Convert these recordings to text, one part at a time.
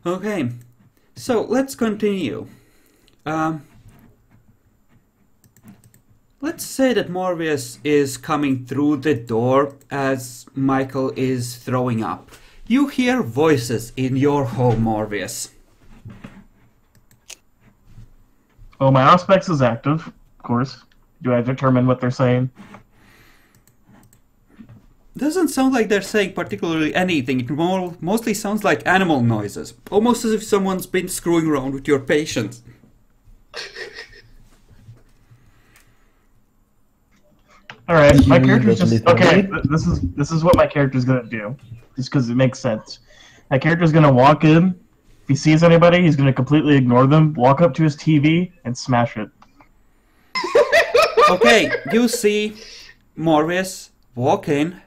Okay, so let's continue. Let's say that Morbius is coming through the door as Michael is throwing up. You hear voices in your home, Morbius. Well, my Auspex is active, of course. Do I determine what they're saying? Doesn't sound like they're saying particularly anything. It mostly sounds like animal noises. Almost as if someone's been screwing around with your patient. Alright, my character's just... Okay, this is what my character's gonna do. Just because it makes sense. My character's gonna walk in. If he sees anybody, he's gonna completely ignore them, walk up to his TV, and smash it. Okay, you see Morbius walk in,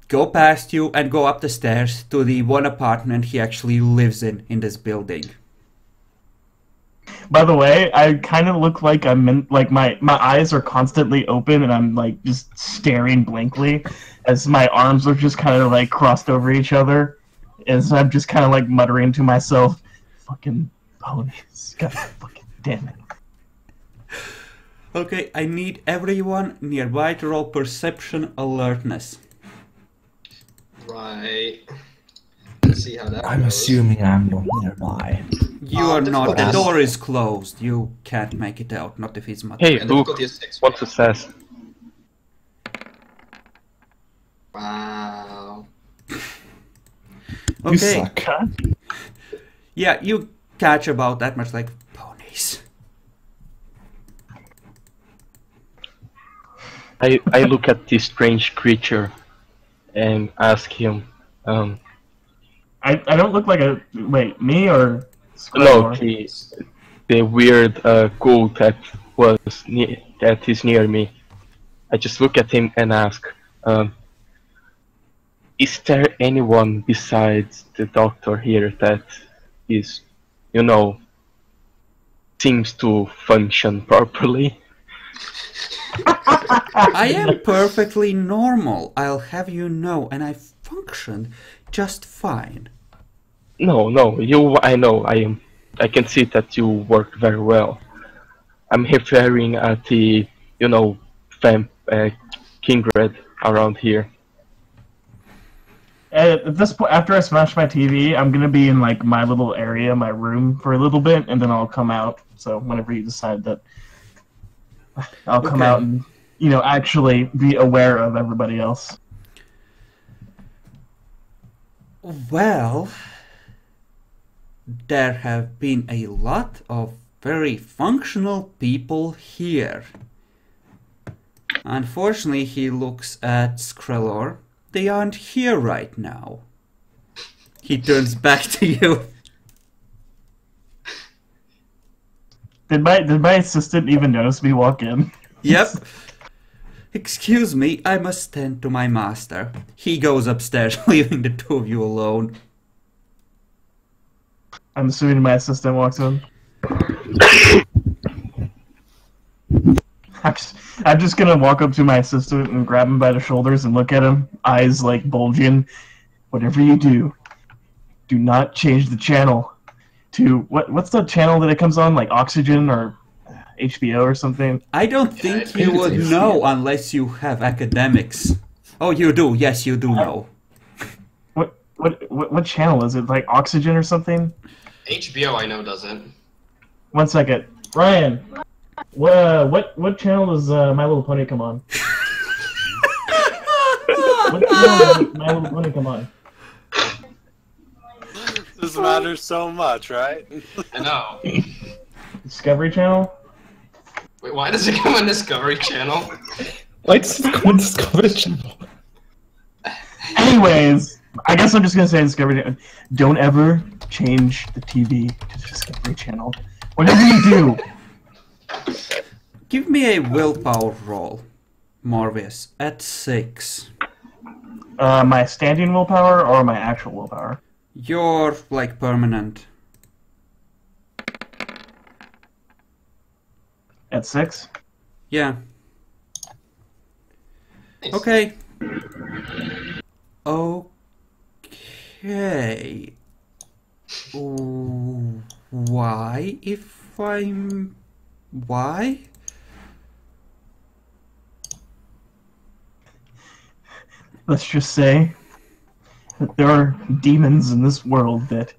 go past you, and go up the stairs to the one apartment he actually lives in this building. By the way, I kind of look like I'm in, like my eyes are constantly open and I'm like just staring blankly as my arms are just kind of like crossed over each other as I'm just kind of like muttering to myself, "Fucking ponies, god fucking damn it." Okay, I need everyone nearby to roll perception alertness. Right. Let's see how that I'm goes. assuming I'm not nearby. You are not. The difficulty door is closed. You can't make it out. Not if it's much. Hey, And Luke, difficulty is 6. what's success? Wow. You Okay. suck. Yeah, you catch about that much like ponies. I look at this strange creature and ask him, I don't look like a... Wait, me or... no, Skeletor? the weird ghoul that is near me. I just look at him and ask, is there anyone besides the doctor here that is, you know, seems to function properly? I am perfectly normal, I'll have you know, and I function just fine. No, I know, I can see that you work very well. I'm referring at the, you know, kindred around here. At this point, after I smash my TV, I'm gonna be in like my little area, my room, for a little bit, and then I'll come out. So whenever you decide that, I'll come Okay. out and, you know, actually be aware of everybody else. Well, there have been a lot of very functional people here. Unfortunately, he looks at Skrelor. They aren't here right now. He turns back to you. Did my assistant even notice me walk in? Yep. Excuse me, I must tend to my master. He goes upstairs, leaving the two of you alone. I'm assuming my assistant walks in. I'm just gonna walk up to my assistant and grab him by the shoulders and look at him, eyes like bulging. Whatever you do, do not change the channel to what's the channel that it comes on, like Oxygen or HBO or something? I don't think you would know unless you have academics. Oh, you do. Yes, you do know. What channel is it? Like Oxygen or something? HBO I know doesn't. 1 second, Ryan. What channel does My Little Pony come on? What channel does My Little Pony come on? This matters so much, right? I know. Discovery Channel? Wait, why does it come on Discovery Channel? Why does it come on Discovery Channel? Anyways, I guess I'm just gonna say Discovery Channel. Don't ever change the TV to Discovery Channel. Whatever you do. Give me a willpower roll, Morbius, at 6. My standing willpower or my actual willpower? You're like permanent. At 6? Yeah. Nice. Okay. Okay. Ooh, why? Why? Let's just say that there are demons in this world that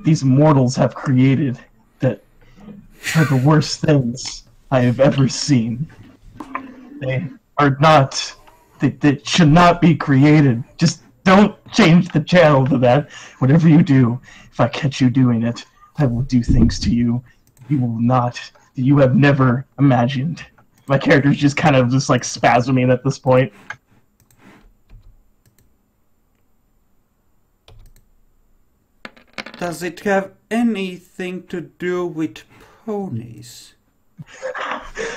these mortals have created that are the worst things I have ever seen. They are not. They should not be created. Just don't change the channel to that. Whatever you do, if I catch you doing it, I will do things to you you have never imagined. My character's just kind of just like spasming at this point. Does it have anything to do with ponies?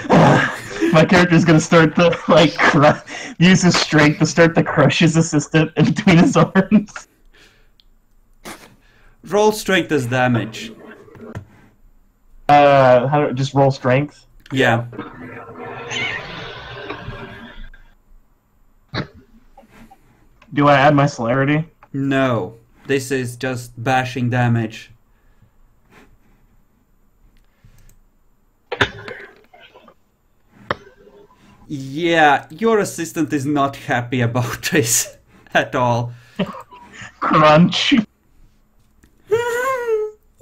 My character's gonna start to like use his strength to start to crush his assistant in between his arms. Roll strength as damage. Just roll strength? Yeah. Do I add my celerity? No. This is just bashing damage. Yeah, your assistant is not happy about this at all. Crunch.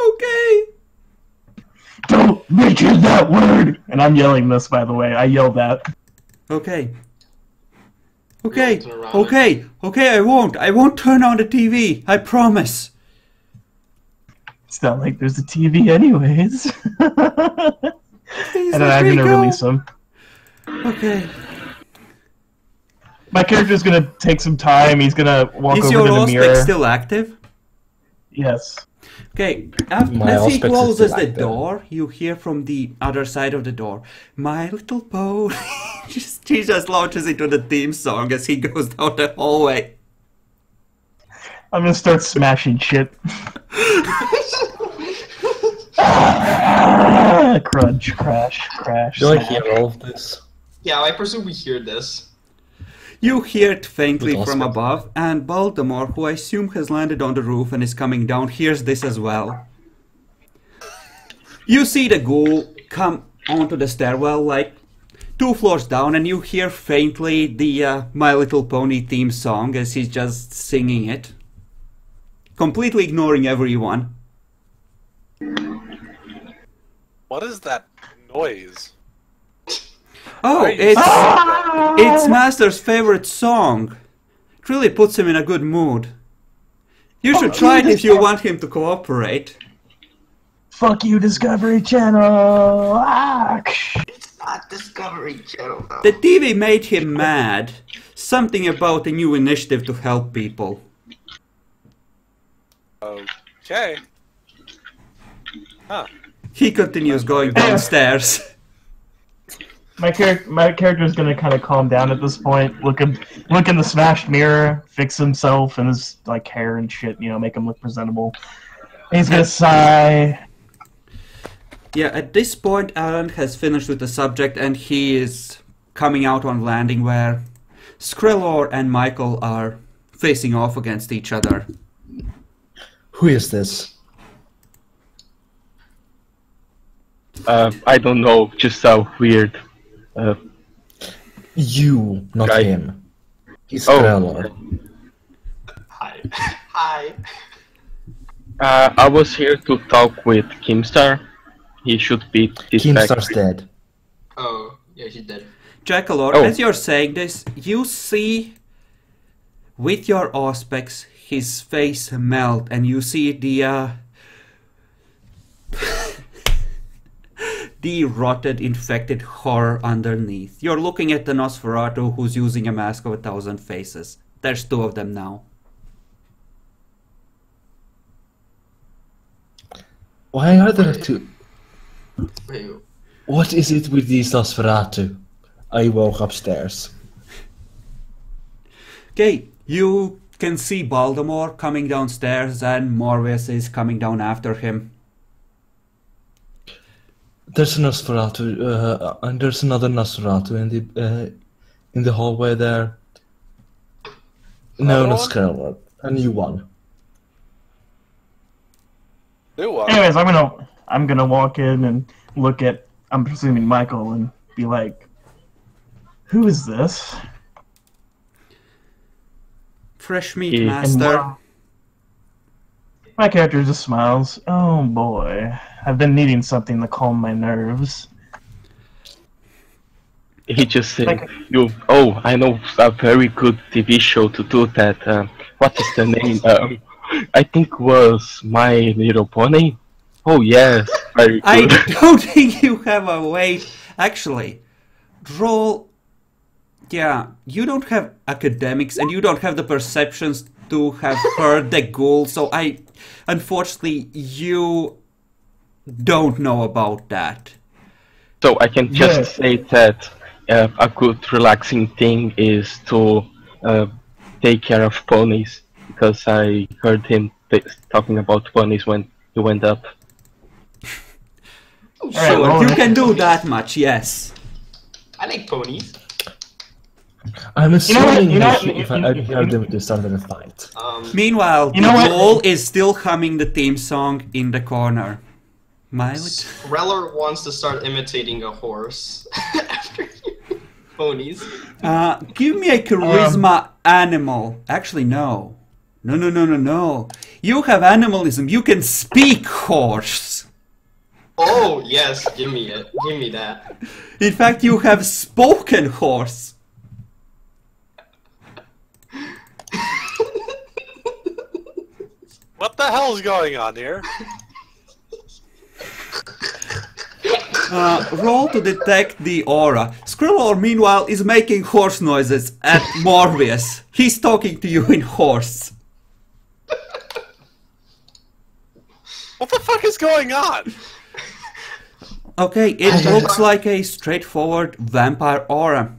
Okay. Don't mention that word! And I'm yelling this, by the way. I yelled that. Okay. Okay. Turn around. Okay. Okay, I won't turn on the TV. I promise. It's not like there's a TV anyways. Please And then let I'm me gonna go. release him. Okay. My character's gonna take some time. He's gonna walk Is over your to the aspect mirror. still active? Yes. Okay, My as he aspect is closes still the active. door, you hear from the other side of the door, "My little pony." She just launches into the theme song as he goes down the hallway. I'm gonna start smashing shit. Crunch, crash, crash. Do I smash. hear all of this? Yeah, I presume we hear this. You hear it faintly With from aspect. above, and Baltimore, who I assume has landed on the roof and is coming down, hears this as well. You see the ghoul come onto the stairwell, like 2 floors down, and you hear faintly the My Little Pony theme song as he's just singing it, completely ignoring everyone. What is that noise? Oh, Why are you it's Master's favorite song. It really puts him in a good mood. You should try it if you want him to cooperate. Fuck you, Discovery Channel! Ah! It's not Discovery Channel, though. The TV made him mad. Something about a new initiative to help people. Okay. Huh. He continues going downstairs. My character's gonna kind of calm down at this point. Look in the smashed mirror, fix himself and his like hair and shit. You know, make him look presentable. And he's gonna sigh. Yeah, at this point, Alan has finished with the subject and he is coming out on landing where Skrillor and Michael are facing off against each other. Who is this? I don't know, just so weird. You, not Guy. him. He's Oh. Krellor. Hi. Hi. I was here to talk with Kimstar. He should be Keemstar's dead. Oh, yeah, he did. Jackalor, Oh. as you're saying this, you see with your aspects his face melt and you see the the rotted, infected horror underneath. You're looking at the Nosferatu who's using a mask of 1,000 faces. There's 2 of them now. Why are there two? Wait, What is it with these Nosferatu? I woke upstairs. Okay, you can see Baltimore coming downstairs and Morvis is coming down after him. There's a Nosferatu, and there's another Nosferatu in the hallway there. No, Another not one? Krellor. A new one. New one. Anyways, I'm gonna walk in and look at, I'm presuming Michael, and be like, "Who is this?" Fresh meat, And master. My character just smiles. Oh boy, I've been needing something to calm my nerves. he just said, Like- "Oh, I know a very good TV show to do that. What is the name? I think was My Little Pony. Oh yes, very I good." don't think you have a way. Actually, roll. Yeah, you don't have academics and you don't have the perceptions to have heard the ghoul, so unfortunately, you don't know about that. So I can just Yes. say that a good relaxing thing is to take care of ponies, because I heard him talking about ponies when he went up. Oh, Alright, Sure, well, you can do that much, yes. I like ponies. I'm assuming you know what, if I heard them, they started a fight. Meanwhile, You know the what? ghoul is still humming the theme song in the corner. Mileage? Reller wants to start imitating a horse after you. Ponies. Give me a charisma animal. Actually, no. No. You have animalism. You can speak horse. Oh yes, give me it. Give me that. In fact, you have spoken horse. What the hell is going on here? Roll to detect the aura. Skrillor, meanwhile, is making horse noises at Morbius. He's talking to you in horse. What the fuck is going on? Okay, it looks like a straightforward vampire aura.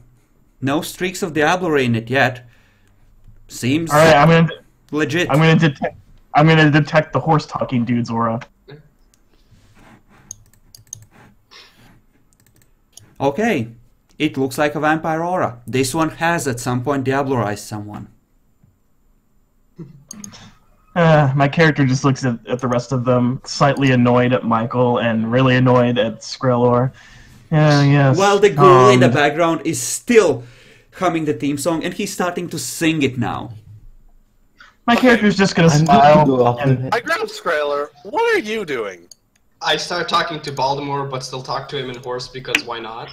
No streaks of Diablerie in it yet. Seems All right, legit. I'm gonna detect the horse talking dude's aura. Okay, it looks like a vampire aura. This one has at some point Diablerized someone. My character just looks at the rest of them, slightly annoyed at Michael and really annoyed at Skrillor. Yeah, yes. While the ghoul in the background is still humming the theme song, and he's starting to sing it now. My character's just gonna I'm going to smile. go up to and- him. I grabbed Skrailer. What are you doing? I start talking to Baltimore, but still talk to him in horse because why not?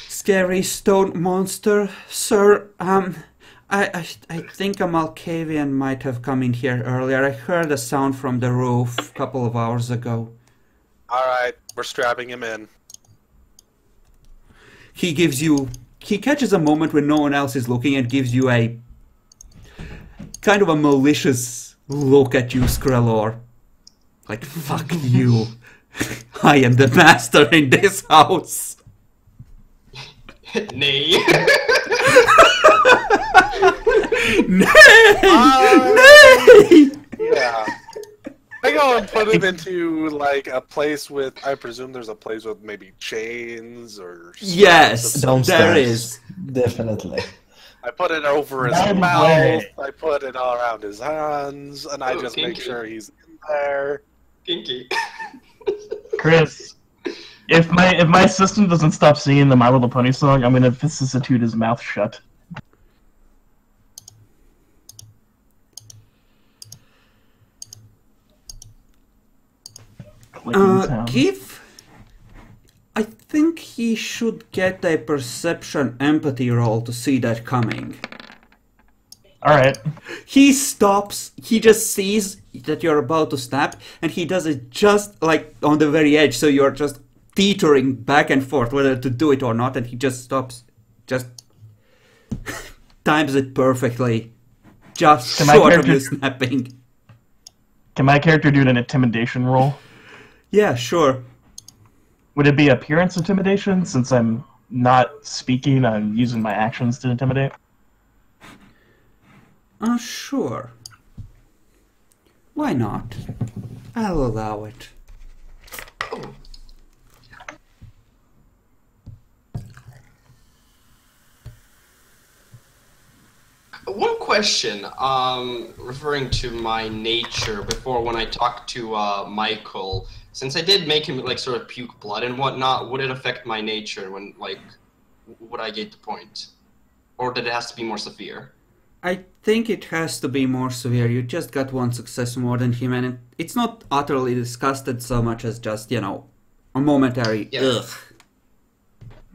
Scary stone monster, sir. I think a Malkavian might have come in here earlier. I heard a sound from the roof a couple of hours ago. Alright, we're strapping him in. He catches a moment when no one else is looking and gives you a kind of a malicious look at you, Skrellor. Like, fuck you. I am the master in this house. Nay. Nay! Yeah. I go and put him into, like, a place with, I presume there's a place with maybe chains or... Yes, straps. there is. Definitely. I put it over his By the mouth, way- I put it all around his hands, and I Oh, just make kinky. sure he's in there. Kinky. Chris, if my system doesn't stop singing the My Little Pony song, I'm gonna vicissitude his mouth shut. Clicking sound. I think he should get a perception empathy roll to see that coming. All right. He stops, he just sees that you're about to snap, and he does it just like on the very edge, so you're just teetering back and forth whether to do it or not, and he just stops, just times it perfectly, just Can my short of character- you snapping. Can my character do an intimidation roll? Yeah, sure. Would it be appearance intimidation since I'm not speaking? I'm using my actions to intimidate. Sure. Why not? I'll allow it. One question, referring to my nature before when I talked to Michael, since I did make him like sort of puke blood and whatnot, would it affect my nature when like would I get the point? Or did it has to be more severe? I think it has to be more severe. You just got one success more than him, and it's not utterly disgusted so much as just, a momentary Yeah. ugh.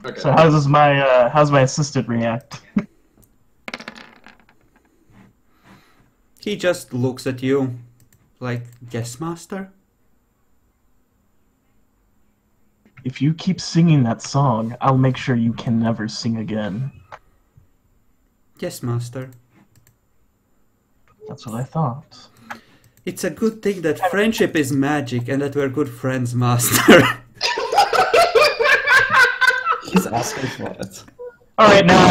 Okay. So how's my assistant react? He just looks at you like, yes, master? If you keep singing that song, I'll make sure you can never sing again. Yes, master. That's what I thought. It's a good thing that friendship is magic and that we're good friends, master. He's asking for it. All right, now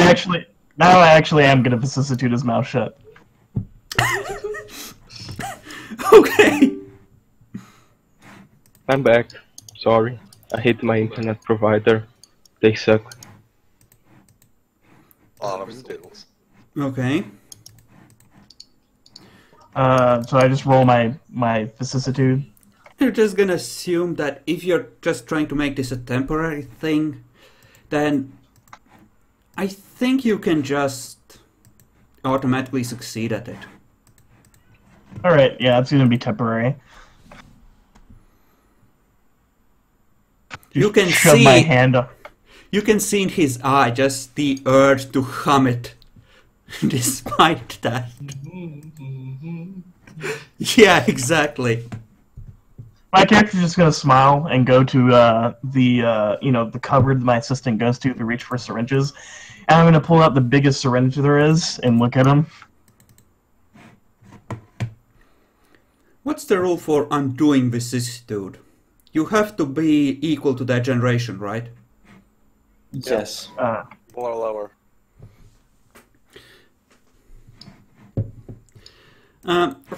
I actually am gonna vicissitude his mouth shut. Okay. I'm back. Sorry. I hate my internet provider. They suck. A lot of them do. Okay. So I just roll my vicissitude. You're just gonna assume that if you're just trying to make this a temporary thing, then I think you can just automatically succeed at it. All right, yeah, it's gonna be temporary. You can Shove my hand up. You can see in his eye just the urge to hum it, despite that. Yeah, exactly. My character's just gonna smile and go to the cupboard my assistant goes to reach for syringes, and I'm gonna pull out the biggest syringe there is and look at him. What's the rule for undoing vicissitude? You have to be equal to that generation, right? Yes. Or lower.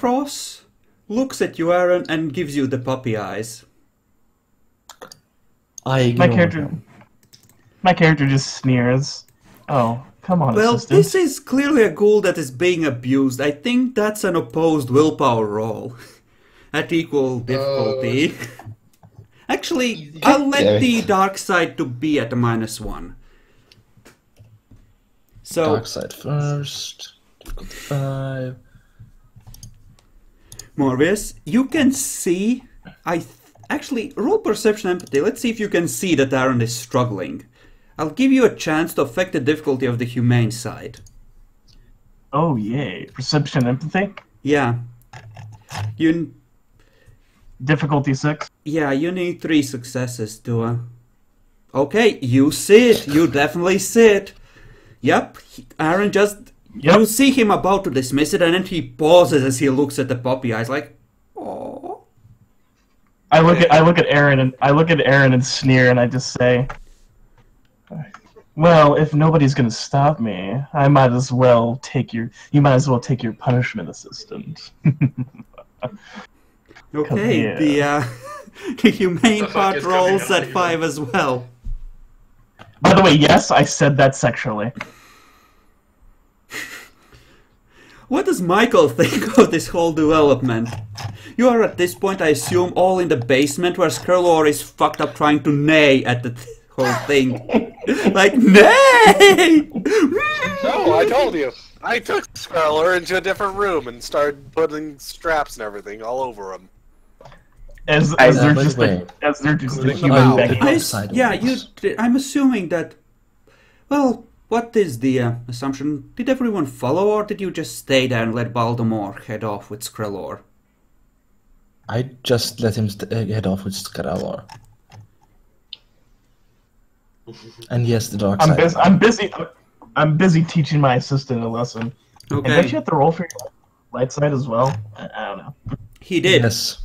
Ross looks at you, Aaron, and gives you the puppy eyes. I ignore My character, him. my character just sneers. Oh, come on, Well, assistant. this is clearly a ghoul that is being abused. I think that's an opposed willpower roll. At equal difficulty. Actually, I'll let the dark side to be at a -1. So, Dark side first. Difficulty 5. Morbius, you can see... Actually, roll perception empathy. Let's see if you can see that Aaron is struggling. I'll give you a chance to affect the difficulty of the humane side. Oh yay! Perception, empathy, Yeah. You... difficulty 6. Yeah, you need 3 successes to... Okay, you see it. You definitely see it. Yep, Aaron just... Yep. You see him about to dismiss it, and then he pauses as he looks at the puppy eyes like, "Oh." I look at Aaron and sneer, and I just say, "Well, if nobody's gonna stop me, I might as well take your. You might as well take your punishment, assistant." Okay, here. the humane The fuck part is going rolls on at here? 5 as well. By the way, yes, I said that sexually. What does Michael think of this whole development? You are at this point, I assume, all in the basement where Skrulor is fucked up trying to neigh at the whole thing. Like, neigh! No, I told you. I took Scarler into a different room and started putting straps and everything all over him. As by they're the just way, a human about being. the outside Yeah, walls. I'm assuming that... Well, what is the assumption? Did everyone follow, or did you just stay there and let Baldomore head off with Skrulor? I just let him head off with Scaralor. And yes, the dark side. I'm busy teaching my assistant a lesson. And don't you Okay, have to roll for your light side as well? I don't know. he did. Yes.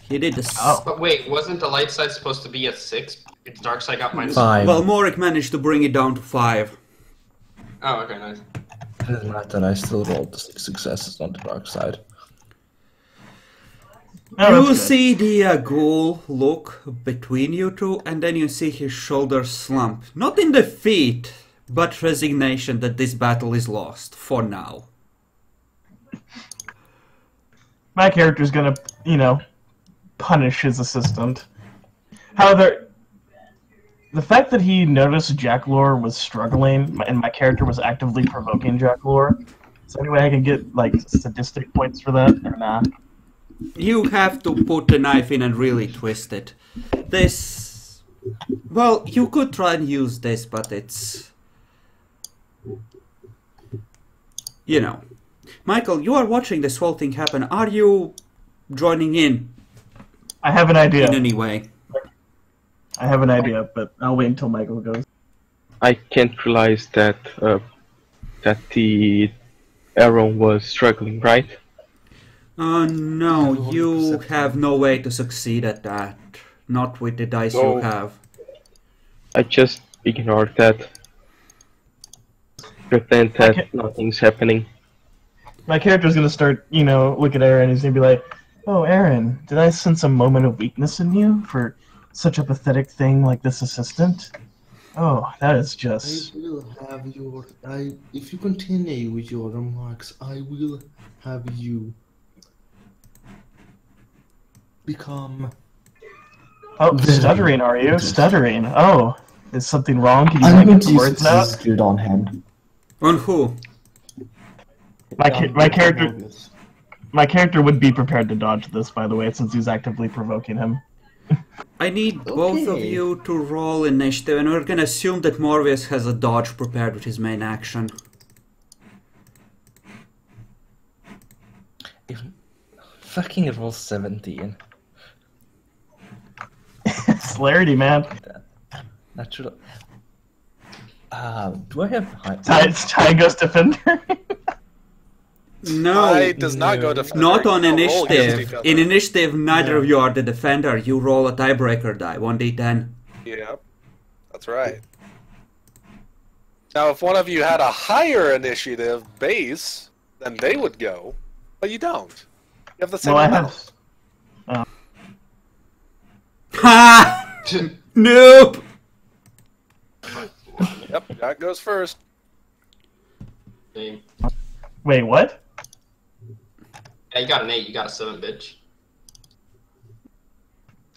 He did this. Oh. But wait, wasn't the light side supposed to be at 6? Its dark side got -1. 5. Well, Morik managed to bring it down to 5. Oh, okay, nice. It doesn't matter, I still rolled the 6 successes on the dark side. Oh, You that's good. see the ghoul look between you two, and then you see his shoulders slump. Not in defeat, but resignation that this battle is lost, for now. My character's gonna, punish his assistant. However, the fact that he noticed Jacklore was struggling, and my character was actively provoking Jacklore, is there any way I can get, sadistic points for that, or not? You have to put the knife in and really twist it. This... Well, you could try and use this, but it's... Michael, you are watching this whole thing happen. Are you joining in? I have an idea. In any way? I have an idea, but I'll wait until Michael goes. I can't realize that the Aaron was struggling, right? No, you have no way to succeed at that. Not with the dice you have. I just ignored that. Pretend that nothing's happening. My character's gonna start, look at Aaron, he's gonna be like, "Oh, Aaron, did I sense a moment of weakness in you for such a pathetic thing like this assistant? Oh, that is just..." I will have your... if you continue with your remarks, I will have you become... Oh, stuttering, are you? Stuttering. Oh, is something wrong? Can you I'm going get to use words out? Execute on him. On who? My character would be prepared to dodge this, by the way, since he's actively provoking him. I need both of you to roll initiative, and we're gonna assume that Morbius has a dodge prepared with his main action. If fucking roll 17. Celerity, man. Natural. Do I have high? Tygo's Defender. No, I does not go defender. not on You don't roll against each initiative. other. In initiative, neither of you are the defender. You roll a tiebreaker die, 1d10. Yep, that's right. Now, if one of you had a higher initiative base, then they would go, but you don't. You have the same Well, I amount. have... Ha! Nope! Yep, Jack goes first. Same. Wait, what? Yeah, you got an 8, you got a 7, bitch.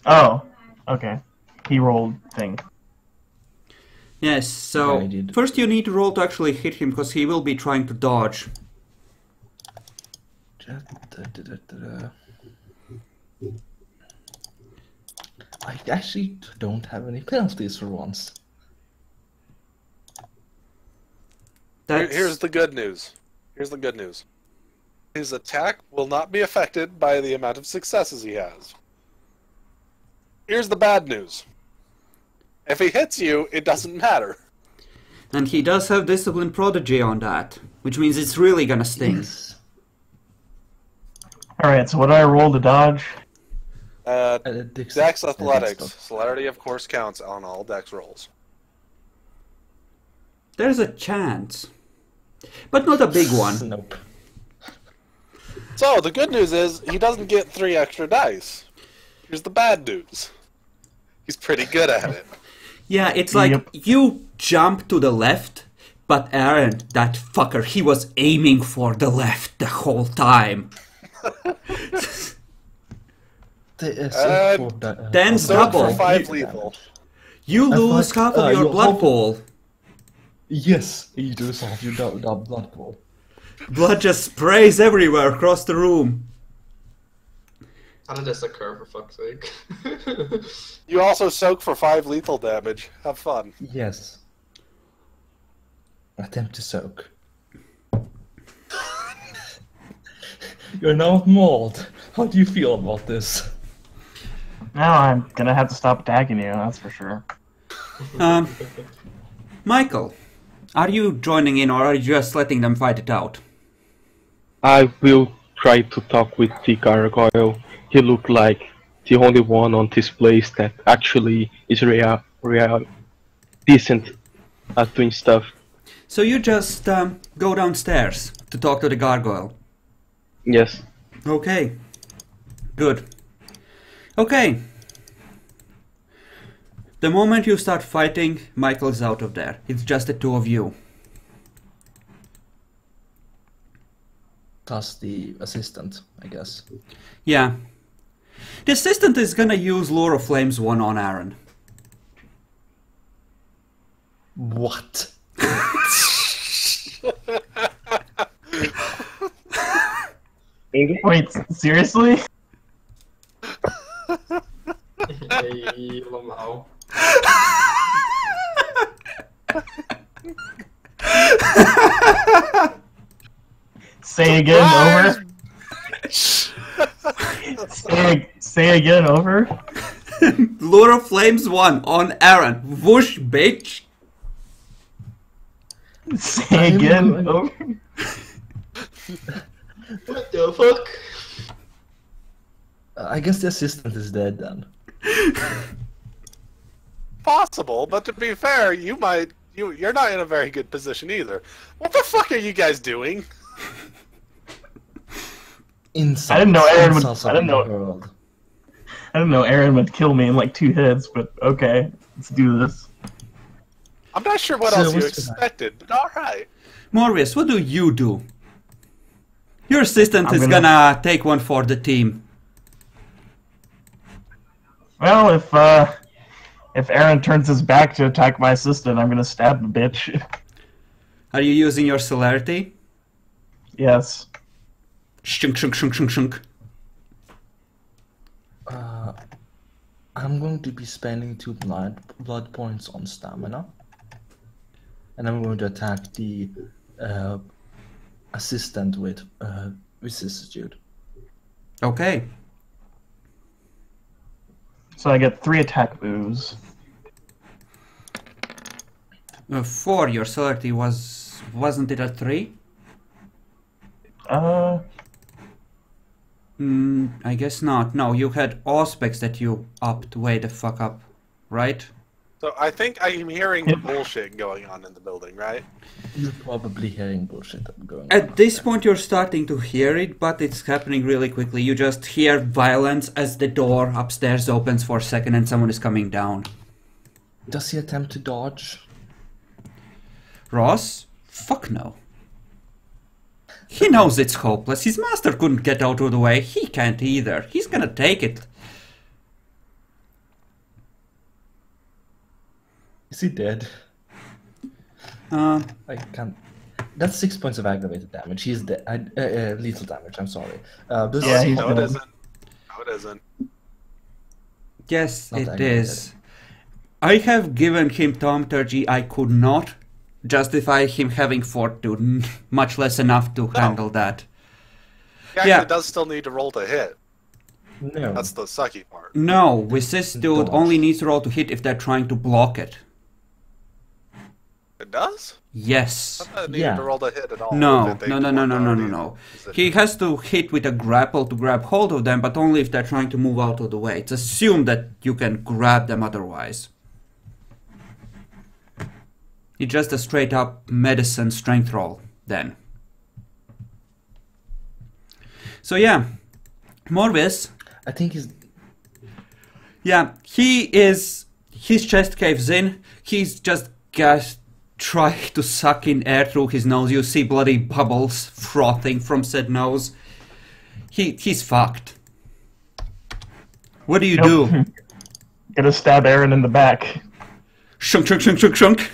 Oh, okay. He rolled thing. Yes, so I did. first you need to roll to actually hit him, because he will be trying to dodge. I actually don't have any penalties for once. Here's the good news. Here's the good news. His attack will not be affected by the amount of successes he has. Here's the bad news. If he hits you, it doesn't matter. And he does have Discipline Prodigy on that, which means it's really gonna sting. Yes. Alright, so what do I roll to dodge? Dex Athletics. Celerity, of course, counts on all Dex rolls. There's a chance. But not a big one. Nope. So, the good news is, he doesn't get 3 extra dice. Here's the bad news. He's pretty good at it. Yeah, it's like, Yep. you jump to the left, but Aaron, that fucker, he was aiming for the left the whole time. Then So double. for 5 lethal. You lose half of your your blood whole- pool. Yes, you do solve your blood pool. Blood just sprays everywhere across the room. How did this occur, for fuck's sake? You also soak for 5 lethal damage. Have fun. Yes. Attempt to soak. You're now mauled. How do you feel about this? Now I'm gonna have to stop attacking you, that's for sure. Michael, are you joining in or are you just letting them fight it out? I will try to talk with the gargoyle. He looked like the only one on this place that actually is real decent at doing stuff. So you just go downstairs to talk to the gargoyle. Yes. Okay. Good. Okay. The moment you start fighting, Michael's out of there. It's just the two of you. Plus the assistant, I guess. Yeah. The assistant is gonna use Lure of Flames 1 on Aaron. What? Wait, seriously? Hey, Lamau. Say again, over. say again, over. Lure of Flames 1 on Aaron. Whoosh, bitch. Say again, over. What the fuck? I guess the assistant is dead then. Possible, but to be fair, you're not in a very good position either. What the fuck are you guys doing? Insults. I didn't know Aaron would. Insults I didn't know. world. I didn't know Aaron would kill me in like 2 hits, but okay, let's do this. I'm not sure what So else you what's expected, but alright. Morbius, what do you do? Your assistant I'm is gonna take one for the team. Well, if Aaron turns his back to attack my assistant, I'm gonna stab the bitch. Are you using your celerity? Yes. Shunk, shunk, shunk, shunk, shunk. I'm going to be spending 2 blood points on stamina. And I'm going to attack the assistant with vicissitude. Okay. So I get 3 attack moves. 4, your celerity wasn't it at 3? I guess not. No, you had Auspex that you upped way the fuck up, right? So I think I'm hearing bullshit going on in the building, right? You're probably hearing bullshit going on. At this point you're starting to hear it, but it's happening really quickly. You just hear violence as the door upstairs opens for a second and someone is coming down. Does he attempt to dodge? Ross? Fuck no. He knows it's hopeless. His master couldn't get out of the way. He can't either. He's gonna take it. Is he dead? Uh, I can't. That's 6 points of aggravated damage. He's dead. Lethal damage. I'm sorry. This Yeah, is he's No, it dead. isn't. No, it isn't. yes, Not it aggravated. is. I have given him thaumaturgy. I could not justify him having fortitude, much less enough to handle that. He actually Yeah. does still need to roll to hit. No. That's the sucky part. No, vicissitude Dodge. only needs to roll to hit if they're trying to block it. It does? Yes. I thought it needed Yeah. to roll to hit at all. No, if they no, no, no, weren't no, no, already no, in no. position. He has to hit with a grapple to grab hold of them, but only if they're trying to move out of the way. It's assumed that you can grab them otherwise. It's just a straight up medicine strength roll, then. So yeah, Morbius, I think he's. yeah, his chest caves in, he's just trying to suck in air through his nose. You see bloody bubbles frothing from said nose. He's fucked. What do you do? Gonna stab Aaron in the back. Shunk, shunk, shunk, shunk, shunk.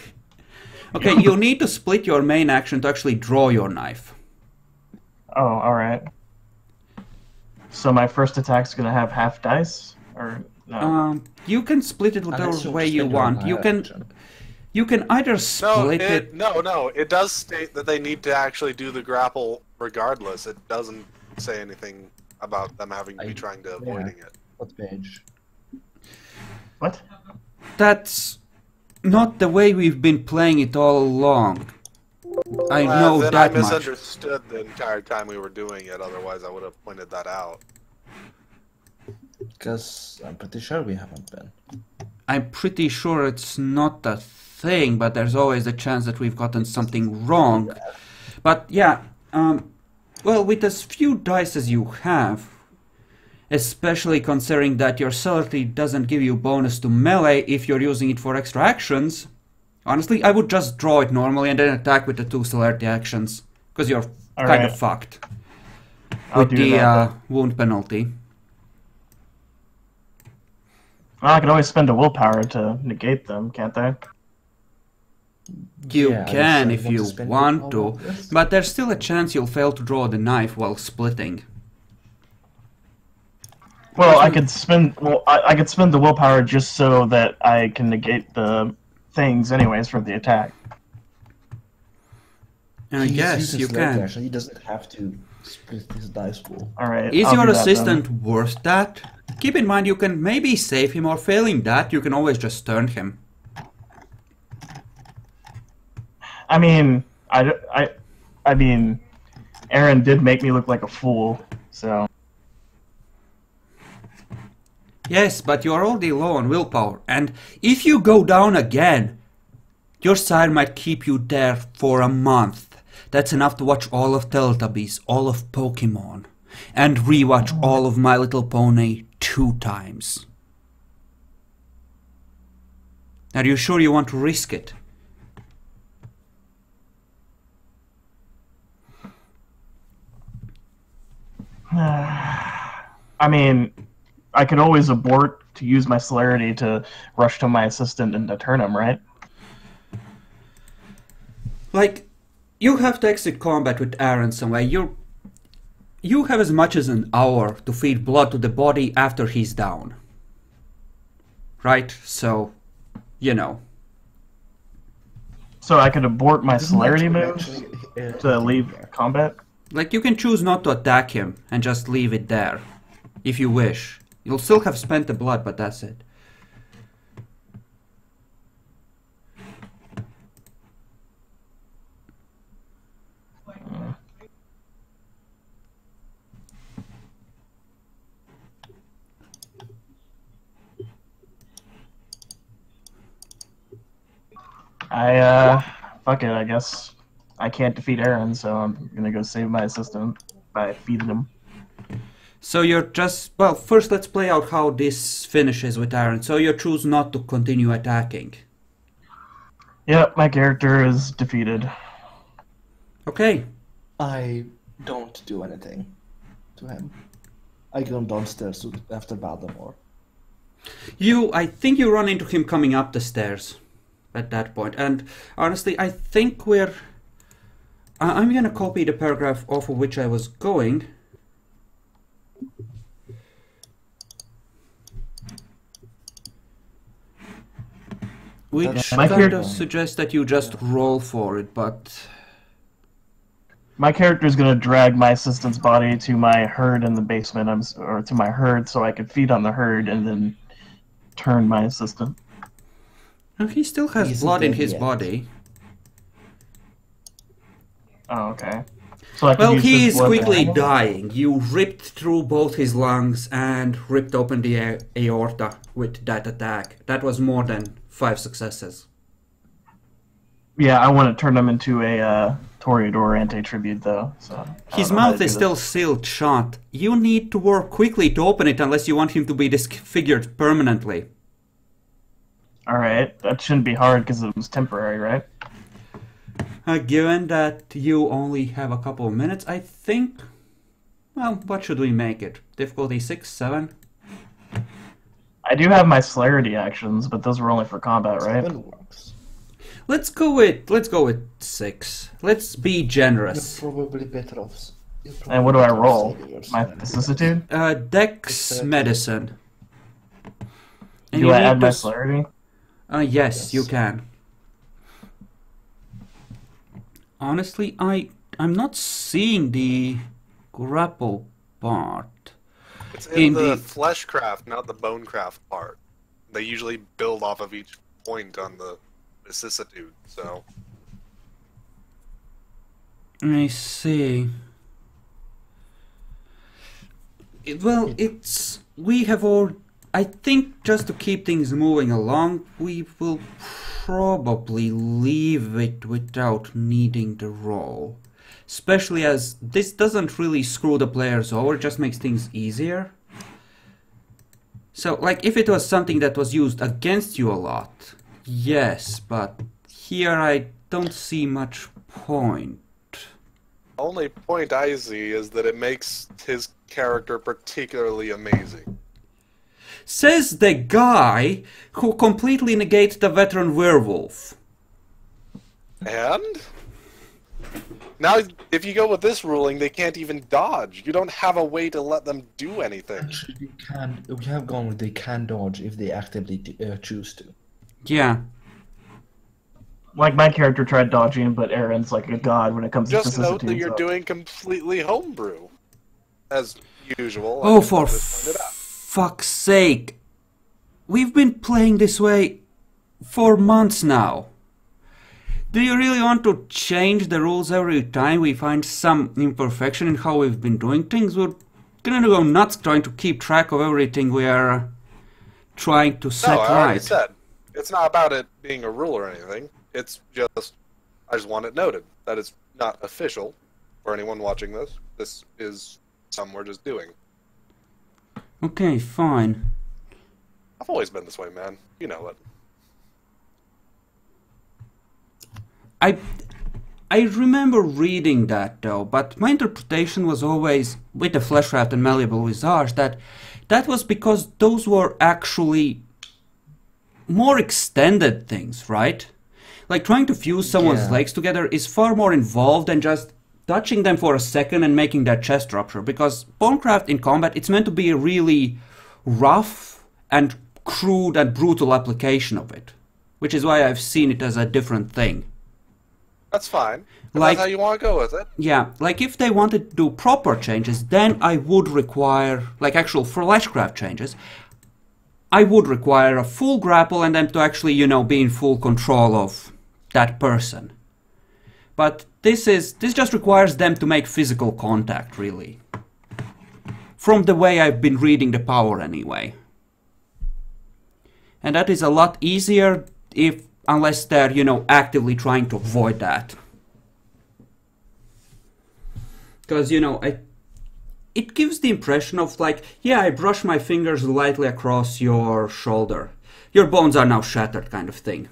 Okay, you need to split your main action to actually draw your knife. Oh, alright. So my first attack's gonna have half dice? Or no? You can split it Unless whichever you way spend you your want. entire action. You can either No, split it. no. It does state that they need to actually do the grapple regardless. It doesn't say anything about them having to be trying to avoiding it. What page? What? That's not the way we've been playing it all along. I Well, know then that I much. misunderstood the entire time we were doing it. Otherwise, I would have pointed that out. Because I'm pretty sure we haven't been. I'm pretty sure it's not a thing, but there's always a chance that we've gotten something wrong. But yeah, well, with as few dice as you have, Especially considering that your celerity doesn't give you bonus to melee if you're using it for extra actions. Honestly, I would just draw it normally and then attack with the 2 celerity actions. Because you're kind of fucked. With the wound penalty. Well, I can always spend a willpower to negate them, can't I? You can if you want to, but there's still a chance you'll fail to draw the knife while splitting. Well, I could spend I could spend the willpower just so that I can negate the things anyways for the attack. Yes, you can. Actually, he doesn't have to split his dice pool. Alright. Is your assistant worth that? Keep in mind you can maybe save him, or failing that, you can always just turn him. I mean, I mean, Aaron did make me look like a fool, so. Yes, but you're already low on willpower, and if you go down again, your sire might keep you there for a month. That's enough to watch all of Teletubbies, all of Pokemon, and rewatch all of My Little Pony 2 times. Are you sure you want to risk it? I mean, I could always abort to use my celerity to rush to my assistant and to turn him, right? Like, you have to exit combat with Aaron somewhere. You have as much as an hour to feed blood to the body after he's down. Right? So, you know. So I could abort my celerity move to leave combat? Like, you can choose not to attack him and just leave it there, if you wish. You'll still have spent the blood, but that's it. Fuck it, I guess. I can't defeat Aaron, so I'm gonna go save my assistant by feeding him. So you're just... Well, first let's play out how this finishes with Aaron. So you choose not to continue attacking. Yep, my character is defeated. Okay. I don't do anything to him. I go downstairs after Baltimore. I think you run into him coming up the stairs at that point. And honestly, I think we're... I'm gonna copy the paragraph off of which I was going. Which kind of suggests that you just roll for it, but... My character is going to drag my assistant's body to my herd in the basement, or to my herd, so I could feed on the herd and then turn my assistant. He still has blood in his body. Oh, okay. So I well, he is quickly dying. You ripped through both his lungs and ripped open the aorta with that attack. That was more than 5 successes. Yeah, I want to turn him into a Toreador anti-tribute, though. So his mouth is still sealed shut. You need to work quickly to open it unless you want him to be disfigured permanently. Alright, that shouldn't be hard because it was temporary, right? Given that you only have a couple of minutes, I think... Well, what should we make it? Difficulty 6, 7? I do have my celerity actions, but those were only for combat, right? 7 works. Let's go with 6. Let's be generous. You're probably better off. And what do I roll? My vicissitude? Dex medicine. And do I add my celerity? Yes, you can. Honestly, I'm not seeing the grapple part. It's in the fleshcraft, not the bonecraft part. They usually build off of each point on the vicissitude, so... I see. We have all... I think just to keep things moving along, we will probably leave it without needing the roll. Especially as this doesn't really screw the players over, it just makes things easier. So, like, if it was something that was used against you a lot, yes, but here I don't see much point. The only point I see is that it makes his character particularly amazing. Says the guy who completely negates the veteran werewolf. And? Now, if you go with this ruling, they can't even dodge. You don't have a way to let them do anything. Actually, you can. We have gone with they can dodge if they actively choose to. Yeah. Like my character tried dodging, but Aaron's like a god when it comes to Just note that vicissitudes, you're so- doing completely homebrew. As usual. Oh, as for just pointed out. fuck's sake. We've been playing this way for months now. Do you really want to change the rules every time we find some imperfection in how we've been doing things? We're gonna go nuts trying to keep track of everything we are trying to set No, I already right. said. It's not about it being a rule or anything. It's just, I just want it noted that it's not official for anyone watching this. This is something we're just doing. Okay, fine. I've always been this way, man. You know it. I remember reading that though, but my interpretation was always, with the Fleshcraft and Malleable Visage, that was because those were actually more extended things, right? Like trying to fuse someone's legs together is far more involved than just touching them for a second and making their chest rupture, because Bonecraft in combat, it's meant to be a really rough and crude and brutal application of it, which is why I've seen it as a different thing. That's fine. If Like- that's how you want to go with it. Yeah, like if they wanted to do proper changes, then I would require, like actual Fleshcraft changes, I would require a full grapple and them to actually, you know, be in full control of that person. But this just requires them to make physical contact, really. From the way I've been reading the power anyway. And that is a lot easier unless they're, you know, actively trying to avoid that. Because, you know, it gives the impression of like, yeah, I brush my fingers lightly across your shoulder. Your bones are now shattered kind of thing.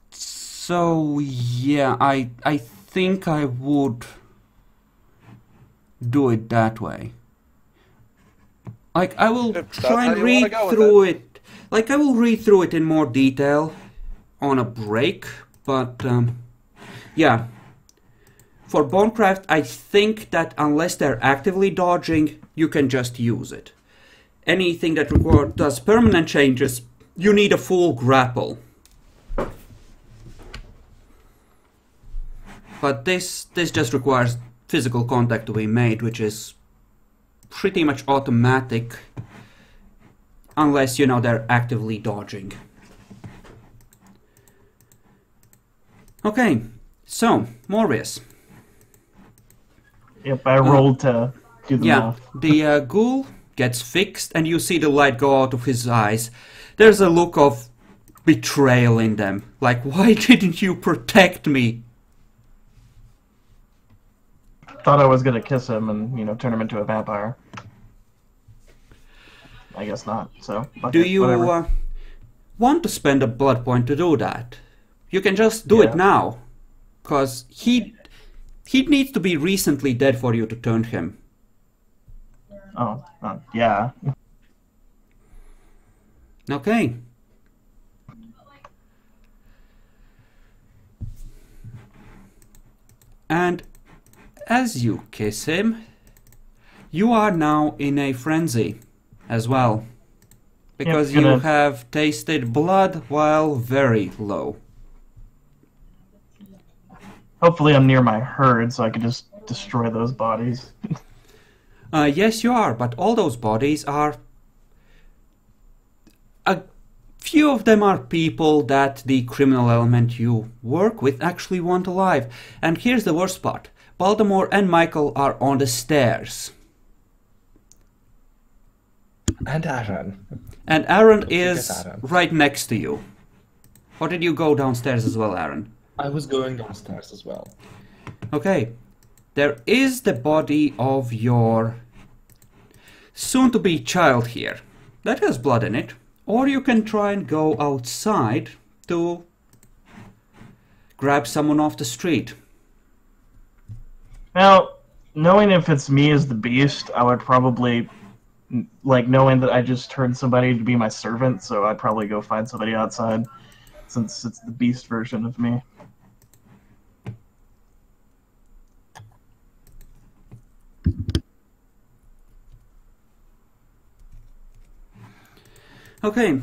So, yeah, I think I would do it that way. Like, I will If that's try how and you wanna read go with through it. Like, I will read through it in more detail on a break, but, yeah. For Bonecraft, I think that unless they're actively dodging, you can just use it. Anything that does permanent changes, you need a full grapple. But this just requires physical contact to be made, which is pretty much automatic, unless, you know, they're actively dodging. Okay, so, Morbius. Yep, I rolled to do the Yeah, math. the ghoul gets fixed and you see the light go out of his eyes. There's a look of betrayal in them. Like, why didn't you protect me? Thought I was gonna kiss him and, you know, turn him into a vampire. I guess not, so... Do okay, you whatever. want to spend a blood point to do that? You can just do it Yeah. now. Because he needs to be recently dead for you to turn him. Oh, yeah. Okay. And as you kiss him, you are now in a frenzy as well. Because Yep, you gonna- have tasted blood while very low. Hopefully I'm near my herd so I can just destroy those bodies. Yes, you are, but all those bodies are... A few of them are people that the criminal element you work with actually want alive. And here's the worst part. Baltimore and Michael are on the stairs. And Aaron. And Aaron Don't forget is Aaron. right next to you. Or did you go downstairs as well, Aaron? I was going downstairs as well. Okay. there is the body of your soon-to-be child here. That has blood in it. Or you can try and go outside to grab someone off the street. Now, knowing if it's me as the beast, I would probably, like, knowing that I just turned somebody to be my servant, so I'd probably go find somebody outside, since it's the beast version of me. Okay.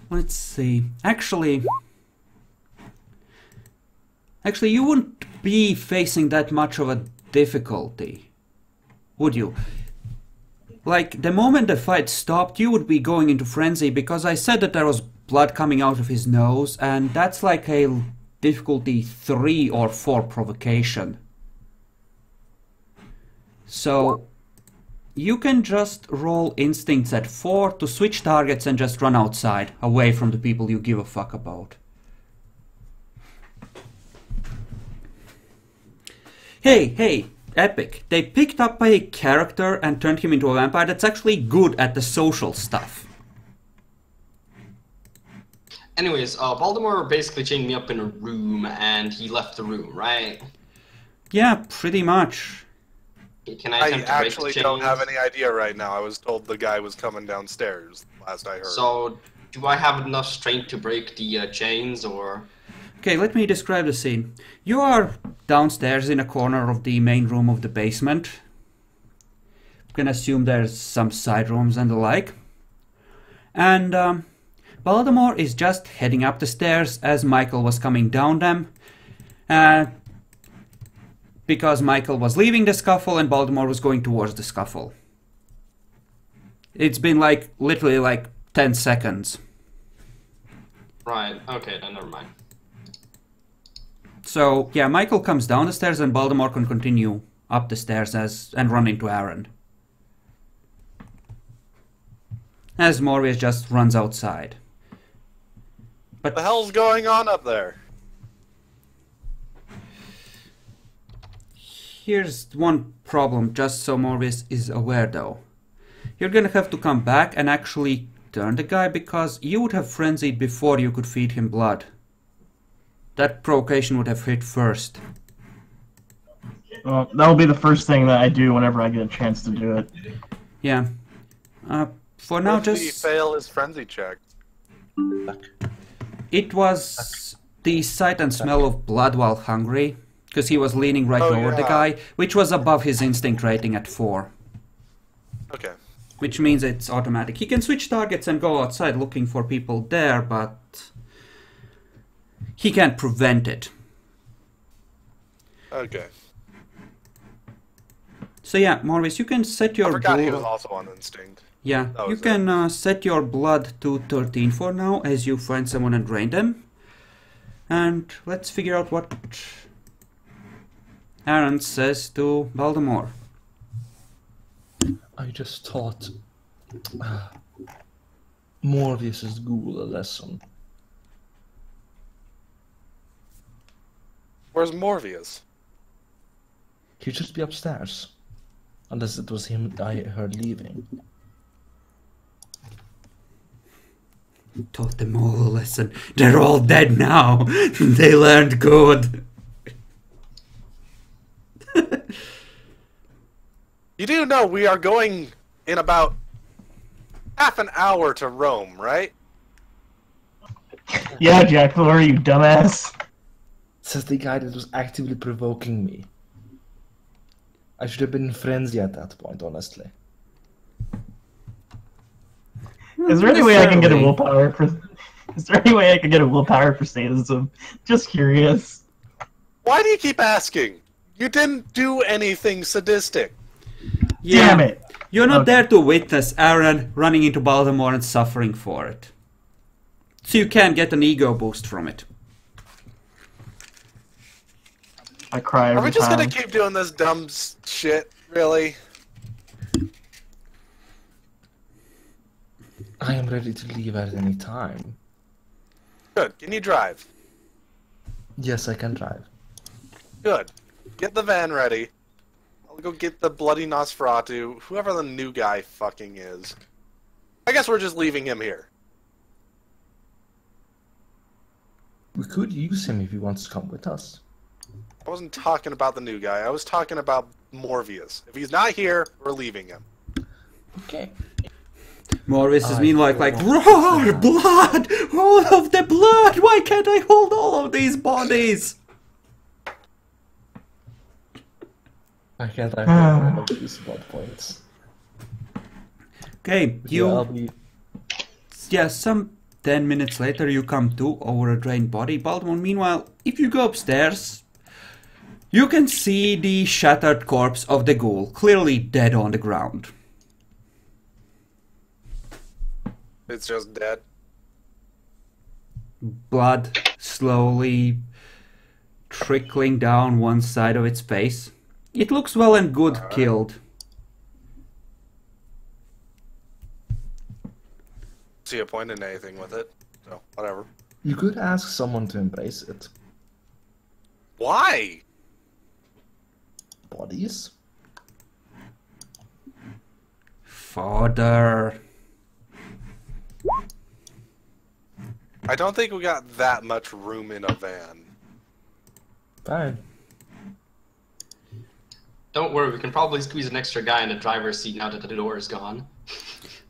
Let's see. Actually, you wouldn't be facing that much of a difficulty, would you? Like, the moment the fight stopped, you would be going into frenzy, because I said that there was blood coming out of his nose, and that's like a difficulty 3 or 4 provocation. So you can just roll instincts at 4 to switch targets and just run outside, away from the people you give a fuck about. Hey, Epic. They picked up a character and turned him into a vampire that's actually good at the social stuff. Anyways, Baltimore basically chained me up in a room and he left the room, right? Yeah, pretty much. Can I attempt to break actually the chains? don't have any idea right now. I was told the guy was coming downstairs, last I heard. So, do I have enough strength to break the chains, or...? Okay, let me describe the scene. You are downstairs in a corner of the main room of the basement. You can assume there's some side rooms and the like. And Baltimore is just heading up the stairs as Michael was coming down them. Because Michael was leaving the scuffle and Baltimore was going towards the scuffle. It's been like, literally like 10 seconds. Right, okay, then never mind. So, yeah, Michael comes down the stairs and Baltimore can continue up the stairs and run into Aaron. As Morbius just runs outside. But what the hell's going on up there? here's one problem, just so Morbius is aware though. You're gonna have to come back and actually turn the guy, because you would have frenzied before you could feed him blood. That provocation would have hit first. Well, that'll be the first thing that I do whenever I get a chance to do it. Yeah. For now, if just... he fail his frenzy check? It was the sight and smell of blood while hungry, because he was leaning right over the guy, which was above his instinct rating at 4. Okay. Which means it's automatic. He can switch targets and go outside looking for people there, but he can't prevent it. Okay. So yeah, Morvis, you can set your... I forgot he was also on instinct. Yeah, you can set your blood to 13 for now, as you find someone and drain them. And let's figure out what Aaron says to Baltimore. I just taught Morbius's ghoul a lesson. Where's Morbius? He'd just be upstairs. Unless it was him I heard leaving. Taught them all a lesson. They're all dead now. They learned good. You do know we are going in about half an hour to Rome, right? Yeah, Jack Lore, you dumbass. Says the guy that was actively provoking me. I should have been in frenzy at that point, honestly. Is there any way I can get a willpower for? Is there any way I can get a willpower for sadism? Just curious. Why do you keep asking? You didn't do anything sadistic. Yeah, Damn it! You're not there to witness Aaron running into Baltimore and suffering for it. So you can't get an ego boost from it. I cry every Are we just time. gonna keep doing this dumb shit? Really? I am ready to leave at any time. Good. Can you drive? Yes, I can drive. Good. Get the van ready. I'll go get the bloody Nosferatu, whoever the new guy fucking is. I guess we're just leaving him here. We could use him if he wants to come with us. I wasn't talking about the new guy. I was talking about Morbius. If he's not here, we're leaving him. Okay. Morris is meanwhile like, roar, blood, all of the blood, why can't I hold all of these bodies? I can't hold all of these blood points. Okay, some 10 minutes later you come to over a drained body. Baltimore, meanwhile, if you go upstairs, you can see the shattered corpse of the ghoul, clearly dead on the ground. It's just dead. Blood slowly trickling down one side of its face. It looks well and good killed. See a point in anything with it, so whatever. You could ask someone to embrace it. Why? Bodies? Father. I don't think we got that much room in a van. Fine. Don't worry, we can probably squeeze an extra guy in the driver's seat now that the door is gone.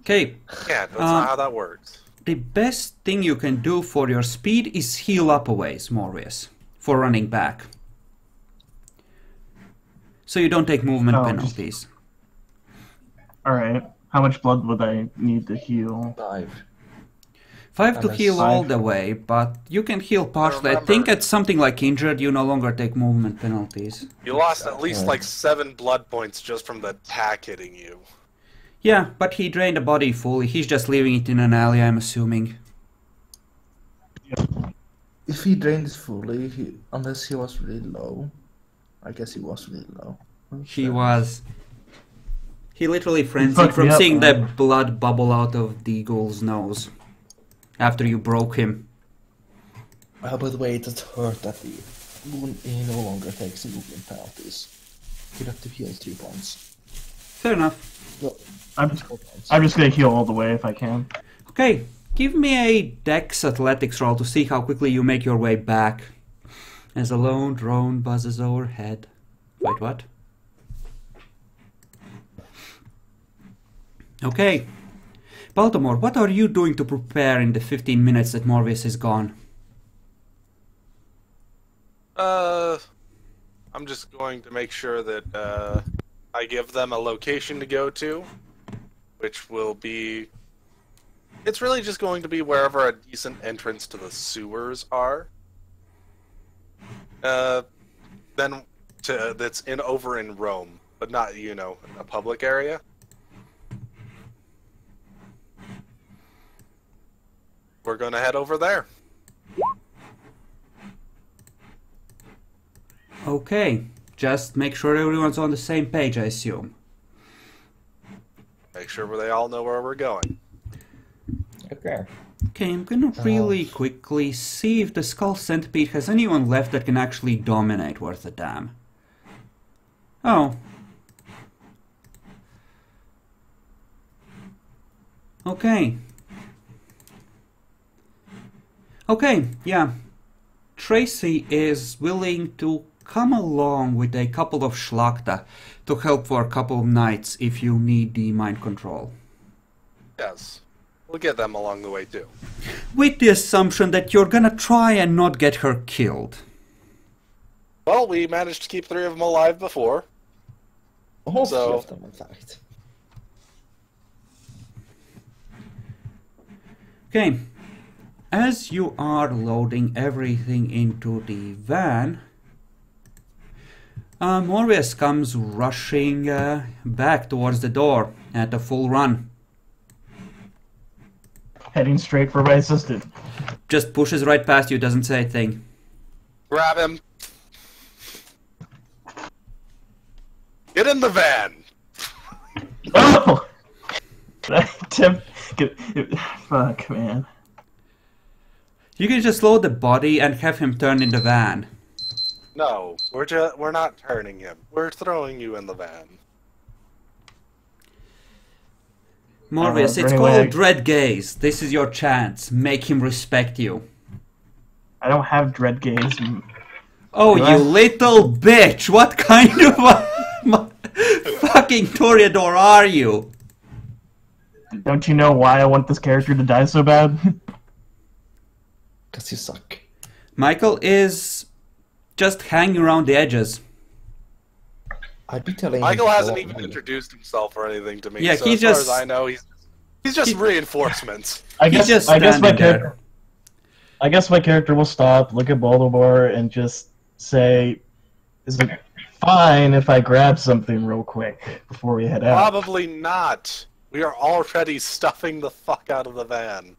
Okay. Yeah, that's not how that works. The best thing you can do for your speed is heal up a ways, Morbius, for running back. So you don't take movement penalties. Alright. How much blood would I need to heal? 5 to heal all the way, but you can heal partially. I think at something like injured, you no longer take movement penalties. You lost at least like 7 blood points just from the attack hitting you. Yeah, but he drained the body fully. He's just leaving it in an alley, I'm assuming. If he drained it fully, unless he was really low. I guess he was really low. He was. He literally frenzied from seeing the blood bubble out of the ghoul's nose. After you broke him. By the way, it hurt that he no longer takes movement penalties. He'd have to heal 3 points. Fair enough. Well, I'm just gonna heal all the way if I can. Okay, give me a Dex Athletics roll to see how quickly you make your way back. As a lone drone buzzes overhead. Wait, what? Okay. Baltimore, what are you doing to prepare in the 15 minutes that Morbius is gone? I'm just going to make sure that I give them a location to go to, which will be... It's really just going to be wherever a decent entrance to the sewers are. Then that's over in Rome, but not, in a public area. We're gonna head over there. Okay, just make sure everyone's on the same page, I assume. Make sure they all know where we're going. Okay. Okay, I'm gonna really quickly see if the Skull Centipede has anyone left that can actually dominate worth a damn. Oh. Okay. Okay, yeah. Tracy is willing to come along with a couple of Schlachta to help for a couple of nights if you need the mind control. Yes. We'll get them along the way too. With the assumption that you're gonna try and not get her killed. Well, we managed to keep 3 of them alive before. All 3 So- of them, in fact. Okay. As you are loading everything into the van, Morbius comes rushing back towards the door at a full run. Heading straight for my assistant. Just pushes right past you, doesn't say a thing. Grab him. Get in the van. Oh! Fuck, man. You can just load the body and have him turn in the van. No, we're not turning him. We're throwing you in the van. Morbius, it's called Dread Gaze. This is your chance. Make him respect you. I don't have dread gaze. Oh, you little bitch! What kind of a fucking Toreador are you? Don't you know why I want this character to die so bad? Because you suck. Michael is just hanging around the edges. I'd be telling Michael him hasn't to even go- introduced himself or anything to me. Yeah, so he as just- far as I know, he's just reinforcements. I guess just my standing character. I guess my character will stop, look at Baltimore, and just say, "Is it fine if I grab something real quick before we head out?" Probably not. We are already stuffing the fuck out of the van.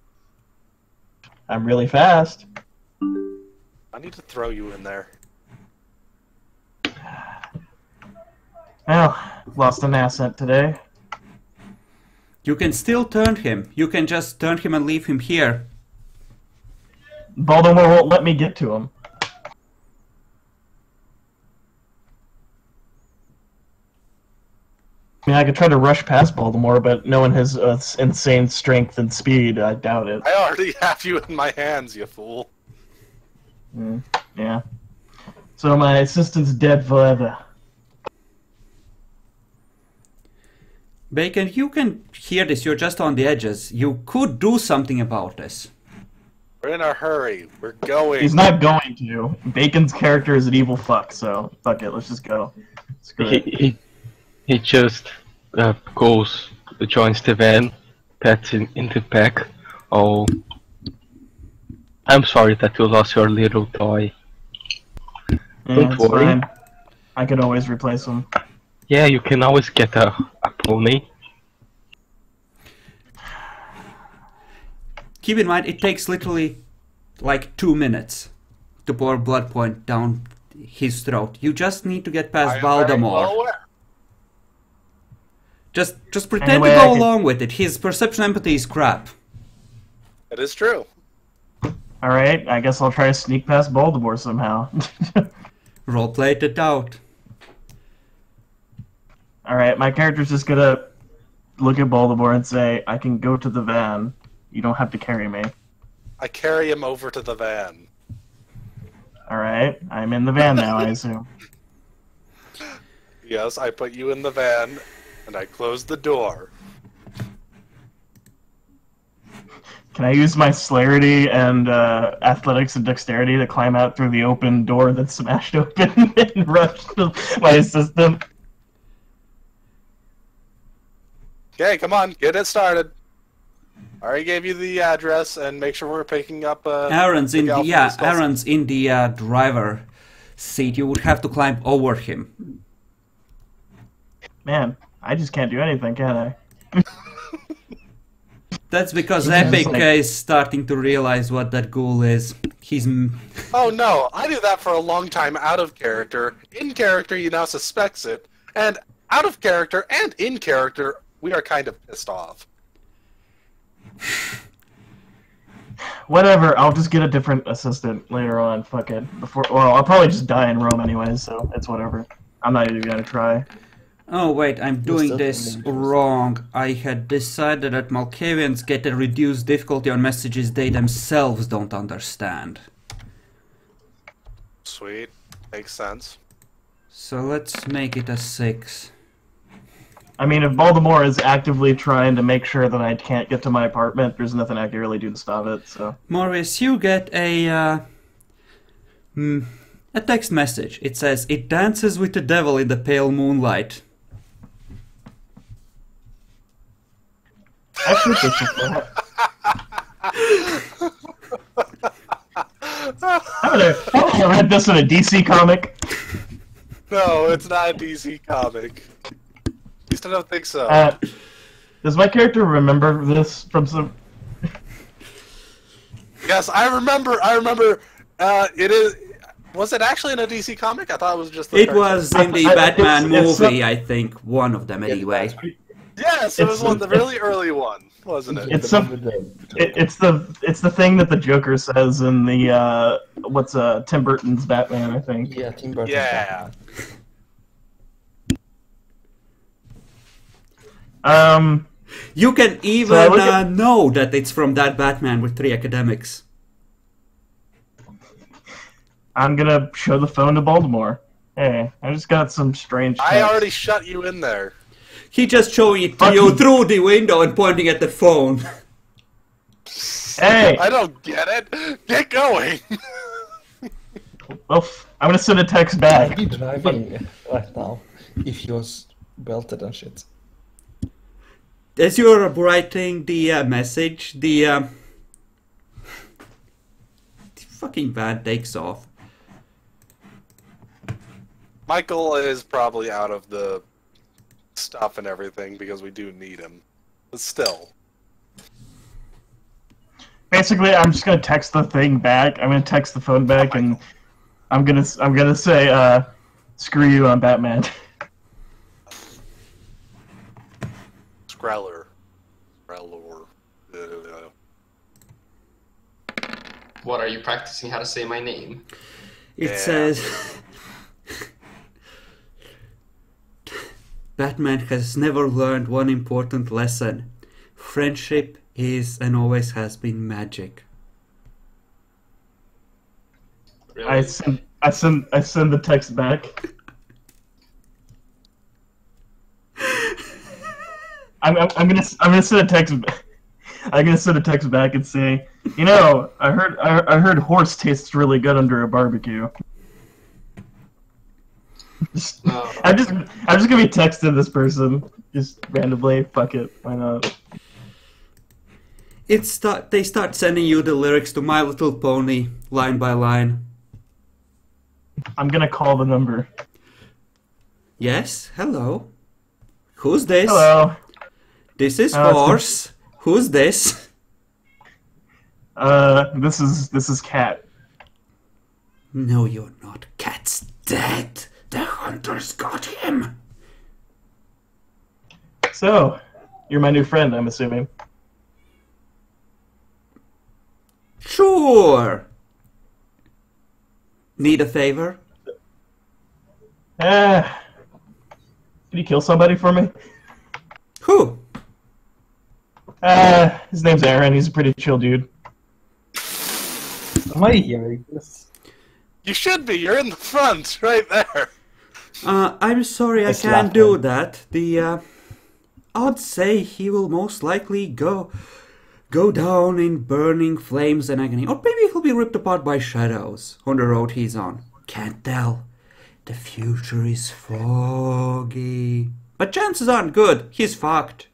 I'm really fast. I need to throw you in there. Well, lost an asset today. You can still turn him. You can just turn him and leave him here. Baltimore won't let me get to him. I mean, I could try to rush past Baltimore, but knowing his insane strength and speed, I doubt it. I already have you in my hands, you fool. Yeah. So my assistant's dead forever. Bacon, you can hear this. You're just on the edges. You could do something about this. We're in a hurry. We're going. He's not going to. Bacon's character is an evil fuck, so fuck it, let's just go. Screw it. He just joins the van, pets in the back. Oh, I'm sorry that you lost your little toy. Yeah, Don't it's worry. fine. I could always replace him. Yeah, you can always get a pony. Keep in mind, it takes literally like 2 minutes to pour blood point down his throat. You just need to get past Valdemar. Just pretend Anyway, to go I can- along with it. His perception empathy is crap. It is true. Alright, I guess I'll try to sneak past Baltimore somehow. Roleplay it out. Alright, my character's just gonna look at Baltimore and say, I can go to the van. You don't have to carry me. I carry him over to the van. Alright, I'm in the van now, I assume. Yes, I put you in the van, and I closed the door. Can I use my celerity and athletics and dexterity to climb out through the open door that's smashed open and rush to my assistant? Okay, come on, get it started. I already gave you the address, and make sure we're picking up. Aaron's in the Alpha Discuss. Aaron's in the driver seat. You would have to climb over him. Man, I just can't do anything, can I? That's because Yeah, Epic it's like- is starting to realize what that ghoul is. He's Oh no, I do that for a long time out of character. In character, you now suspects it, and out of character and in character, we are kind of pissed off. Whatever, I'll just get a different assistant later on, fuck it. Well, I'll probably just die in Rome anyways, so it's whatever. I'm not even gonna try. Oh wait, I'm doing still this doing it. wrong. I had decided that Malkavians get a reduced difficulty on messages they themselves don't understand. Sweet, makes sense. So let's make it a 6. I mean, if Baltimore is actively trying to make sure that I can't get to my apartment, there's nothing I can really do to stop it, so... Morris, you get a text message. It says, "It dances with the devil in the pale moonlight." Actually, it's just that. Haven't I read this in a DC comic? No, it's not a DC comic. At least I don't think so. Does my character remember this from some... Yes, I remember. It is. Was it actually in a DC comic? I thought it was just. The It cartoon. was in the I- Batman it's movie, I think. One of them, anyway. Yes, it was the really early one, wasn't it? It's the thing that the Joker says in the Tim Burton's Batman, I think. Yeah, Tim Burton's Yeah. Batman. You can even know that it's from that Batman with 3 academics. I'm gonna show the phone to Baltimore. Hey, I just got some strange text. I already shut you in there. He just showing it to you through the window and pointing at the phone. Hey! I don't get it. Get going. Well, I'm gonna send a text back. I'd be driving right now if he was belted and shit. As you're writing the message, the fucking van takes off. Michael is probably out of the stuff and everything because we do need him. But still. Basically, I'm just gonna text the thing back. I'm gonna text the phone back, and I'm gonna say, "Screw you, I'm Batman." Scrowler. What, are you practicing how to say my name? It says... Batman has never learned one important lesson. Friendship is and always has been magic. Really? I send the text back. I'm gonna send a text. I'm gonna send a text back and say, you know, I heard horse tastes really good under a barbecue. I'm just gonna be texting this person just randomly. Fuck it, why not? They start sending you the lyrics to My Little Pony line by line. I'm gonna call the number. Yes, hello. Who's this? Hello. This is Horse. Who's this? This is Cat. No, you're not. Cat's dead. The hunters got him. So, you're my new friend, I'm assuming. Sure. Need a favor? Can you kill somebody for me? Who? His name's Aaron. He's a pretty chill dude. Am I hearing this? You should be. You're in the front, right there. I'm sorry, I can't do that. I'd say he will most likely go down in burning flames and agony. Or maybe he'll be ripped apart by shadows on the road he's on. Can't tell. The future is foggy. But chances aren't good. He's fucked.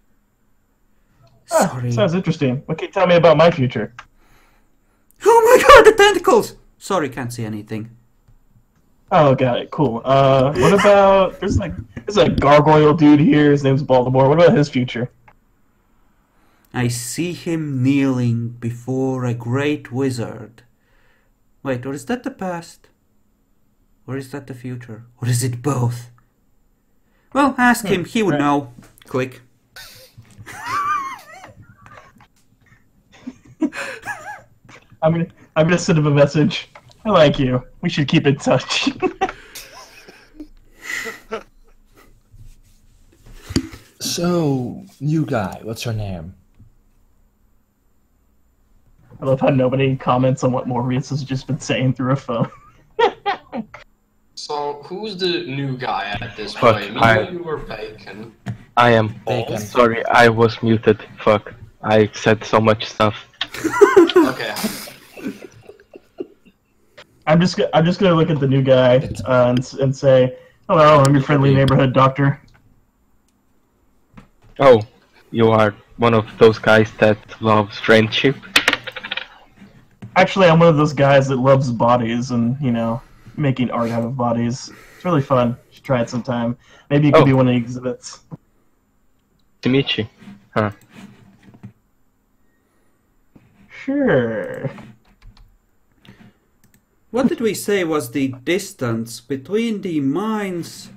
Sorry. Sounds interesting. What can you tell me about my future? Oh my god, the tentacles! Sorry, can't see anything. Oh, got it. Cool. What about... There's a gargoyle dude here. His name's Baltimore. What about his future? I see him kneeling before a great wizard. Wait, or is that the past? Or is that the future? Or is it both? Well, ask him. He would know. Click. I'm gonna send him a message. I like you. We should keep in touch. So, new guy, what's your name? I love how nobody comments on what Morbius has just been saying through a phone. So, who's the new guy at this Fuck, point? Me, you, or Bacon? I am. Bacon. Sorry, I was muted. Fuck. I said so much stuff. Okay. I'm just gonna look at the new guy and say, "Hello, I'm your friendly neighborhood doctor." Oh, you are one of those guys that loves friendship? Actually, I'm one of those guys that loves bodies and, you know, making art out of bodies. It's really fun. You should try it sometime. Maybe you could be one of the exhibits. Shimichi. Huh. Sure. What did we say was the distance between the mines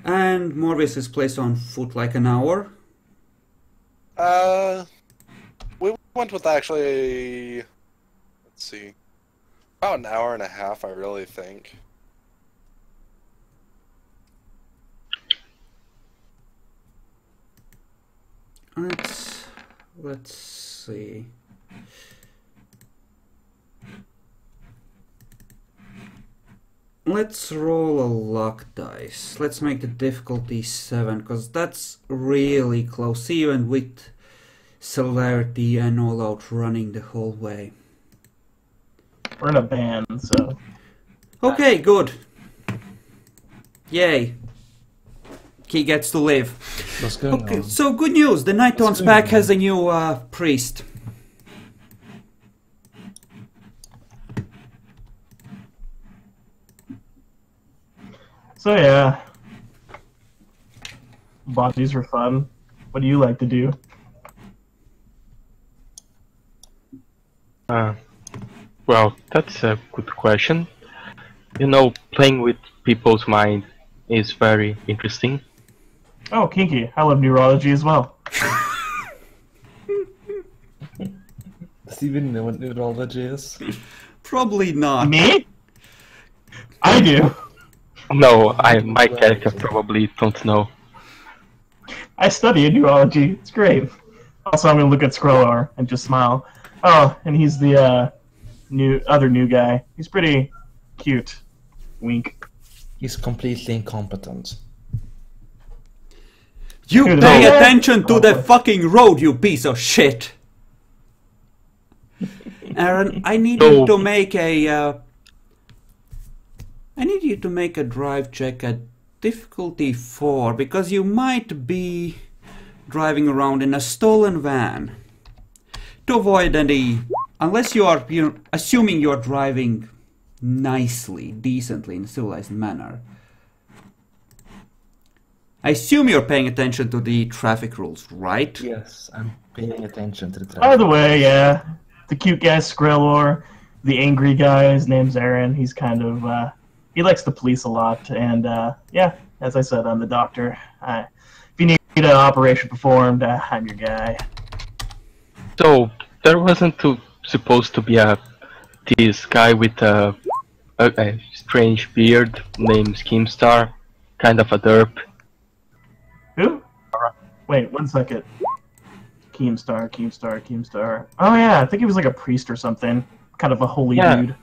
and Morbius's place on foot? Like an hour? We went with actually, let's see, about an hour and a half, I really think. Let's see. Let's roll a luck dice. Let's make the difficulty 7, because that's really close, even with celerity and all out running the whole way. We're in a band, so... Okay, good. Yay. He gets to live. What's going Okay, on? so good news. The Nighthorn's pack has a new priest. So yeah. Bodies are fun. What do you like to do? Well, that's a good question. You know, playing with people's mind is very interesting. Oh, kinky. I love neurology as well. Does he even know what neurology is? Probably not. Me? I do. No, my character probably don't know. I study neurology. It's great. Also, I'm gonna look at Scrollar and just smile. Oh, and he's the other new guy. He's pretty cute. Wink. He's completely incompetent. You Dude, pay no. attention to the fucking road, you piece of shit! Aaron, I need you to make a... I need you to make a drive check at difficulty 4, because you might be driving around in a stolen van. To avoid any... Unless you're assuming you're driving nicely, decently, in a civilized manner. I assume you're paying attention to the traffic rules, right? Yes, I'm paying attention to the traffic. By the way, yeah, the cute guy Skrillor, the angry guy, his name's Aaron. He's kind of he likes the police a lot, and yeah, as I said, I'm the doctor. If you need an operation performed, I'm your guy. So there wasn't supposed to be this guy with a strange beard named Skimstar, kind of a derp. Who? Wait, 1 second. Keemstar. Oh yeah, I think he was like a priest or something. Kind of a holy dude.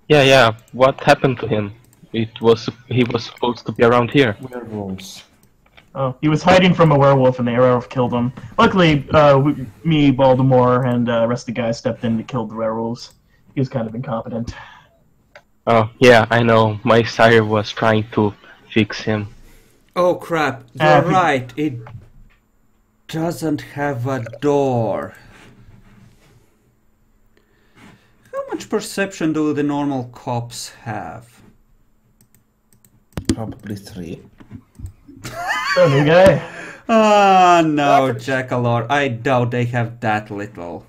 Yeah. What happened to him? He was supposed to be around here. Werewolves. Oh, he was hiding from a werewolf and the werewolf killed him. Luckily, me, Baltimore, and the rest of the guys stepped in to kill the werewolves. He was kind of incompetent. Oh, yeah, I know. My sire was trying to fix him. Oh crap, you're right, it doesn't have a door. How much perception do the normal cops have? Probably 3. So, new guy. Ah, no, Jackalor, I doubt they have that little.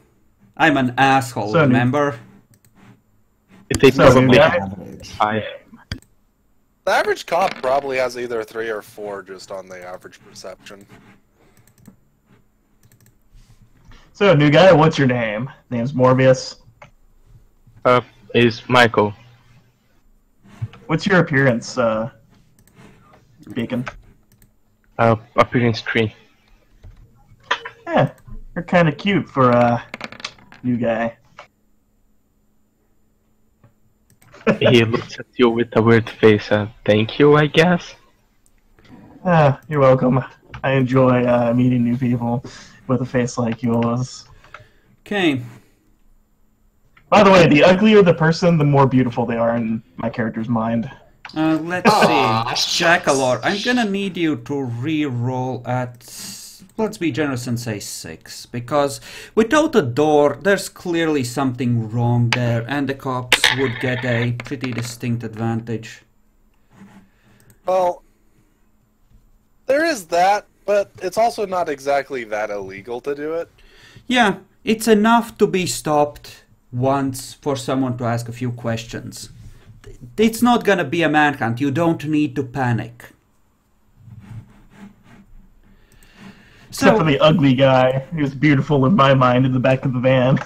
I'm an asshole, So, remember? They So, probably guy. have 5. The average cop probably has either 3 or 4 just on the average perception. So, new guy, what's your name? Name's Morbius. Is Michael. What's your appearance, Beacon? Appearance 3. Yeah, you're kind of cute for a new guy. He looks at you with a weird face. Thank you, I guess. You're welcome. I enjoy meeting new people with a face like yours. Okay. By the way, the uglier the person, the more beautiful they are in my character's mind. Let's see. Jackalor, I'm gonna need you to re-roll at... Let's be generous and say 6. Because without a door, there's clearly something wrong there, and the cops would get a pretty distinct advantage. Well, there is that, but it's also not exactly that illegal to do it. Yeah, it's enough to be stopped once for someone to ask a few questions. It's not gonna be a manhunt, you don't need to panic. Except for the ugly guy, who's beautiful in my mind in the back of the van.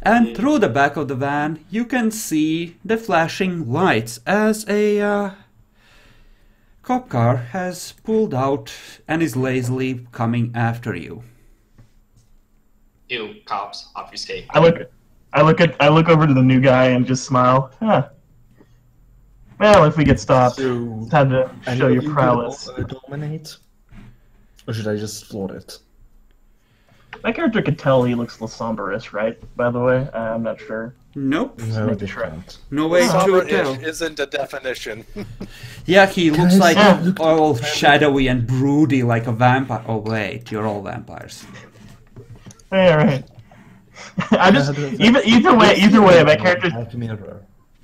And through the back of the van, you can see the flashing lights as a cop car has pulled out and is lazily coming after you. Ew, cops, obfuscate. I look over to the new guy and just smile. Huh. Well, if we get stopped, So, it's time to show your you prowess. dominate? Or should I just floor it? My character could tell he looks somber-ish, right? By the way, I'm not sure. Nope. No, make they sure. can't. No way to tell. Somber-ish isn't a definition. Yeah, he looks Guys, like look- all shadowy and broody like a vampire. Oh wait, you're all vampires. Yeah, right. I just either way, my character. Back mirror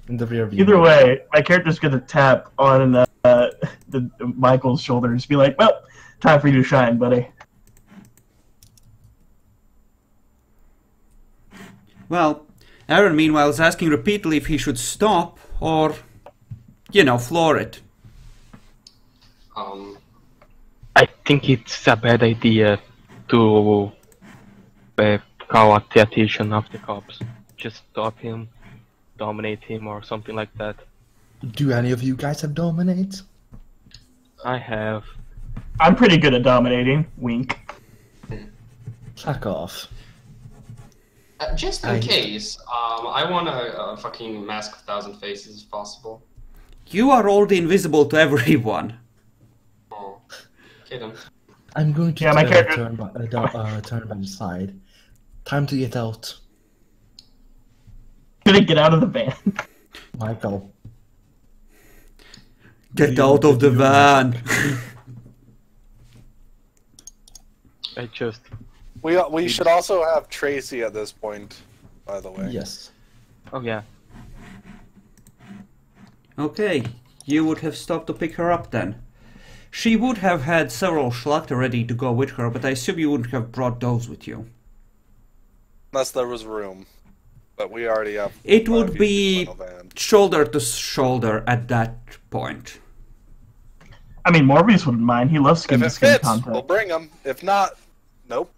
in the rear view. Either way, my character's gonna tap on the Michael's shoulder and just be like, "Well, time for you to shine, buddy." Well, Aaron meanwhile is asking repeatedly if he should stop or, floor it. I think it's a bad idea to call the attention of the cops. Just stop him, dominate him, or something like that. Do any of you guys have dominate? I have. I'm pretty good at dominating. Wink. Fuck off. Just in case, I want a fucking mask of 1,000 faces if possible. You are already invisible to everyone. Oh, okay then. I'm going to Yeah, my character- turn by the side. Time to get out. Gonna get out of the van. Michael. Get out of the van. I just. We should also have Tracy at this point, by the way. Yes. Oh yeah. Okay, you would have stopped to pick her up then. She would have had several Schlachter ready to go with her, but I assume you wouldn't have brought those with you. Unless there was room. But we already have... It would a be final van. shoulder to shoulder at that point. I mean, Morbius wouldn't mind. He loves If skin to it skin fits, contact. we'll bring them. If not, nope.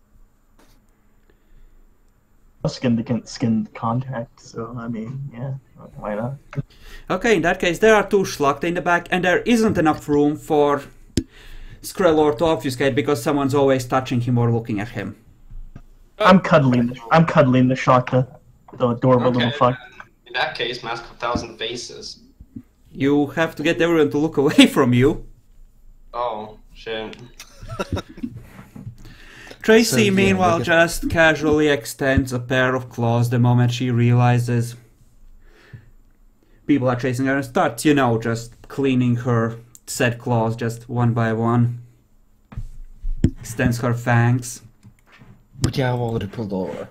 Skin to skin contact. So I mean, yeah, why not? Okay, in that case, there are two Schlachter in the back, and there isn't enough room for Skrelor to obfuscate because someone's always touching him or looking at him. I'm cuddling the Shaka, the adorable little fuck. In that case, mask of 1,000 faces. You have to get everyone to look away from you. Oh, shit. Tracy, So, yeah, meanwhile, we get- just casually extends a pair of claws the moment she realizes people are chasing her and starts, just cleaning her said claws just one by one. Extends her fangs. But yeah, I've already pulled over.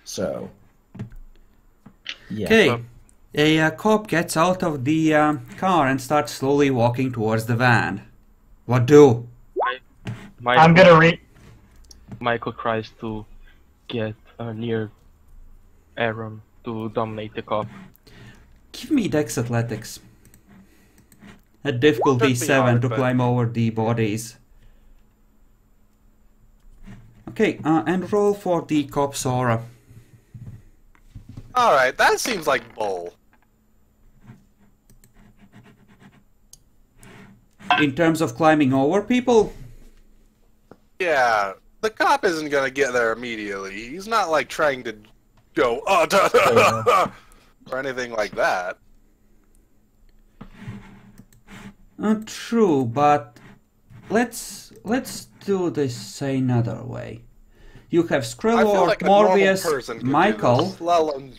So. Yeah. Okay, a cop gets out of the car and starts slowly walking towards the van. What do? I'm gonna read. Michael tries to get near Aaron to dominate the cop. Give me Dex Athletics. At difficulty Should be 7 hard, to but- climb over the bodies. Okay, and roll for the cop's aura. Alright, that seems like bull. In terms of climbing over people, Yeah, the cop isn't gonna get there immediately. He's not like trying to go, oh, da, da, da, or anything like that. true, but let's do this another way. You have I feel Skrelor, like a normal Morbius, person could do Michael, this, let alone-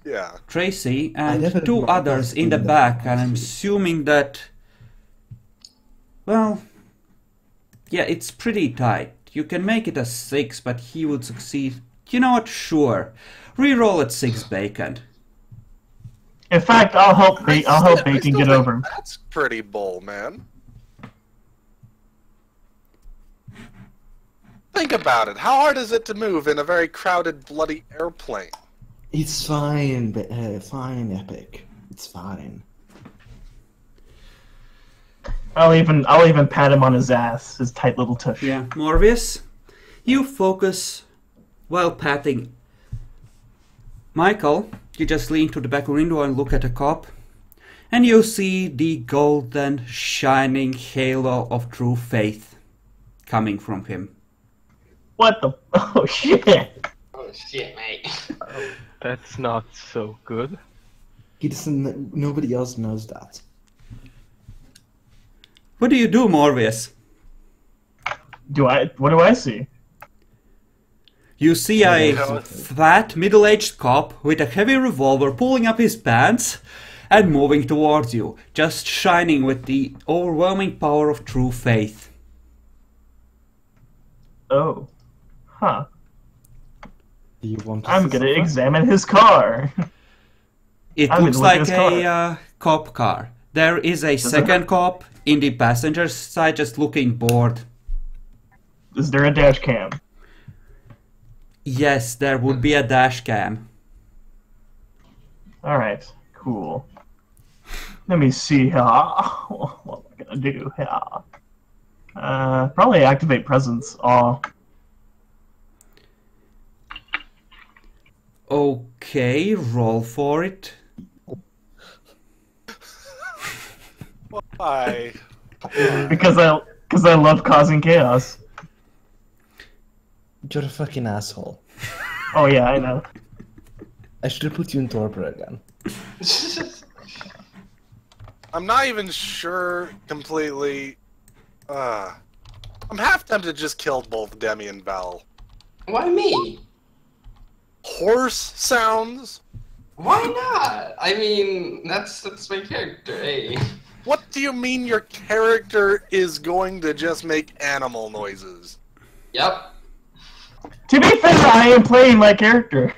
yeah. Tracy, I never and two mind others that in the in the back, and I'm past. assuming that, well, yeah, it's pretty tight. You can make it a 6, but he would succeed. You know what? Sure. Reroll at 6 bacon. In fact, I'll help. I'll help I Bacon still get think over him. That's pretty bull, man. Think about it. How hard is it to move in a very crowded, bloody airplane? It's fine, fine, Epic. It's fine. I'll even pat him on his ass, his tight little tush. Yeah, Morbius, You focus while patting Michael. You just lean to the back window and look at the cop, and you see the golden shining halo of true faith coming from him. What the? Oh shit! Oh shit, mate. That's not so good. He doesn't. Nobody else knows that. What do you do, Morbius? What do I see? You see a fat, middle-aged cop with a heavy revolver pulling up his pants and moving towards you, just shining with the overwhelming power of true faith. Oh. Huh. Do you want? I'm gonna examine his car. It I'm looks gonna look like at his a cop car. There is a second cop in the passenger side just looking bored. Is there a dash cam? Yes, there would be a dash cam. Alright, cool. Let me see here. What am I gonna do here? Probably activate presence. Oh. Okay, roll for it. Why? Because I love causing chaos. You're a fucking asshole. Oh yeah, I know. I should have put you in torpor again. I'm not even sure completely. I'm half tempted to just kill both Demi and Val. Why me? Horse sounds? Why not? I mean, that's my character, eh? What do you mean your character is going to just make animal noises? Yep. To be fair, I am playing my character.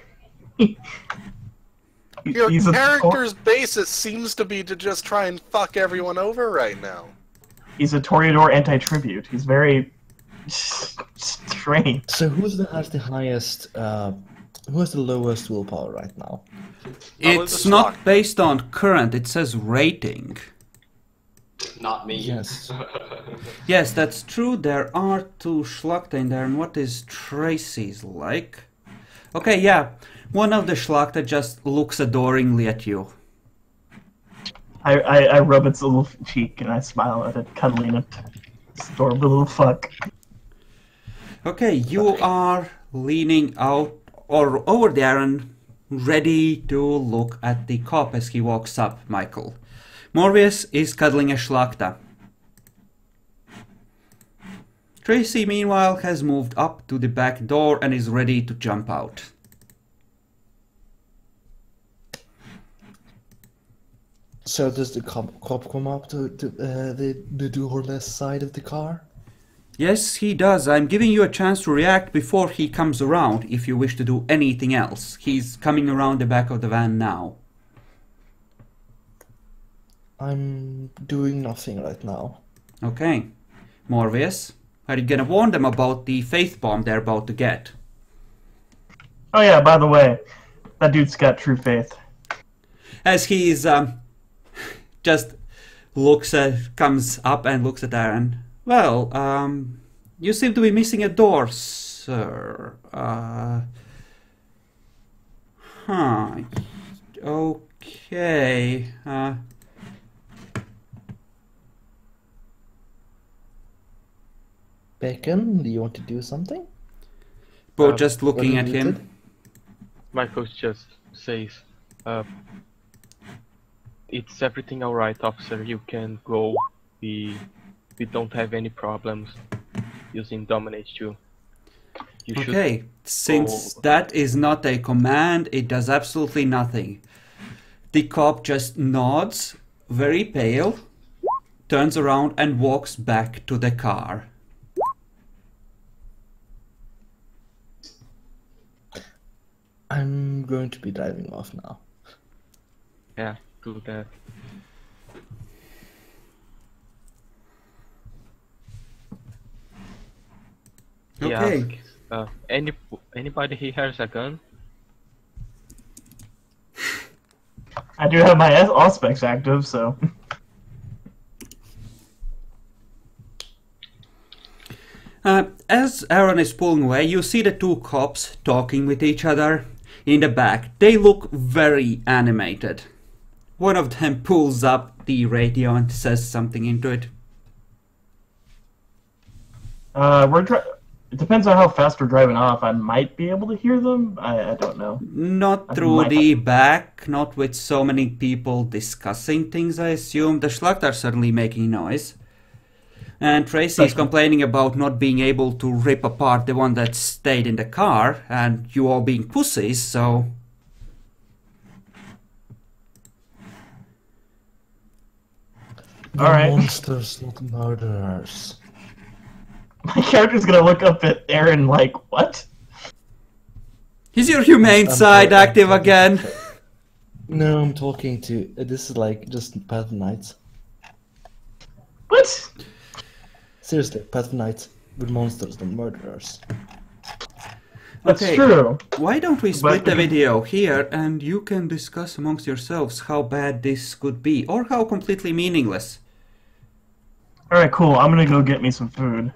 Your He's a- character's basis seems to be to just try and fuck everyone over right now. He's a Toreador anti-tribute. He's very strange. So has the highest? Who has the lowest willpower right now? It's not based on current, it says rating. Not me. Yes. Yes, that's true. There are two Schlachter in there, and what is Tracy's like? Okay, yeah. One of the Schlachter just looks adoringly at you. I rub its little cheek and I smile at it, cuddling it. It's adorable little fuck. Okay, you are leaning out or over there and ready to look at the cop as he walks up, Michael. Morbius is cuddling a Schlachter. Tracy, meanwhile, has moved up to the back door and is ready to jump out. So does the cop come up to the doorless side of the car? Yes, he does. I'm giving you a chance to react before he comes around if you wish to do anything else. He's coming around the back of the van now. I'm doing nothing right now. Okay. Morbius, are you gonna warn them about the faith bomb they're about to get? Oh yeah, by the way, that dude's got true faith. As he's just comes up and looks at Aaron. Well, you seem to be missing a door, sir. Okay. Bacon, do you want to do something? Both just looking What at do you him. do? Michael just says, "It's everything alright, officer. You can go. We don't have any problems using Dominate you. You should Okay, since that is not a command, it does absolutely nothing. The cop just nods, very pale, turns around and walks back to the car. I'm going to be driving off now. Yeah, do that." He Okay. asks, anybody here has a gun? I do have my Auspex active, so. as Aaron is pulling away, you see the two cops talking with each other in the back. They look very animated. One of them pulls up the radio and says something into it. It depends on how fast we're driving off. I might be able to hear them. I don't know. Not through the back, not with so many people discussing things, I assume. The Schlacht are certainly making noise. And Tracy is complaining about not being able to rip apart the one that stayed in the car, and you all being pussies, so... Alright. Monsters, not murderers. My character's gonna look up at Aaron like, what? Is your humane side active again? No, I'm talking to... this is like just Path of Knights. What? Seriously, Path of Knights with monsters, not murderers. That's true. Why don't we split the video here and you can discuss amongst yourselves how bad this could be, or how completely meaningless. Alright, cool. I'm gonna go get me some food.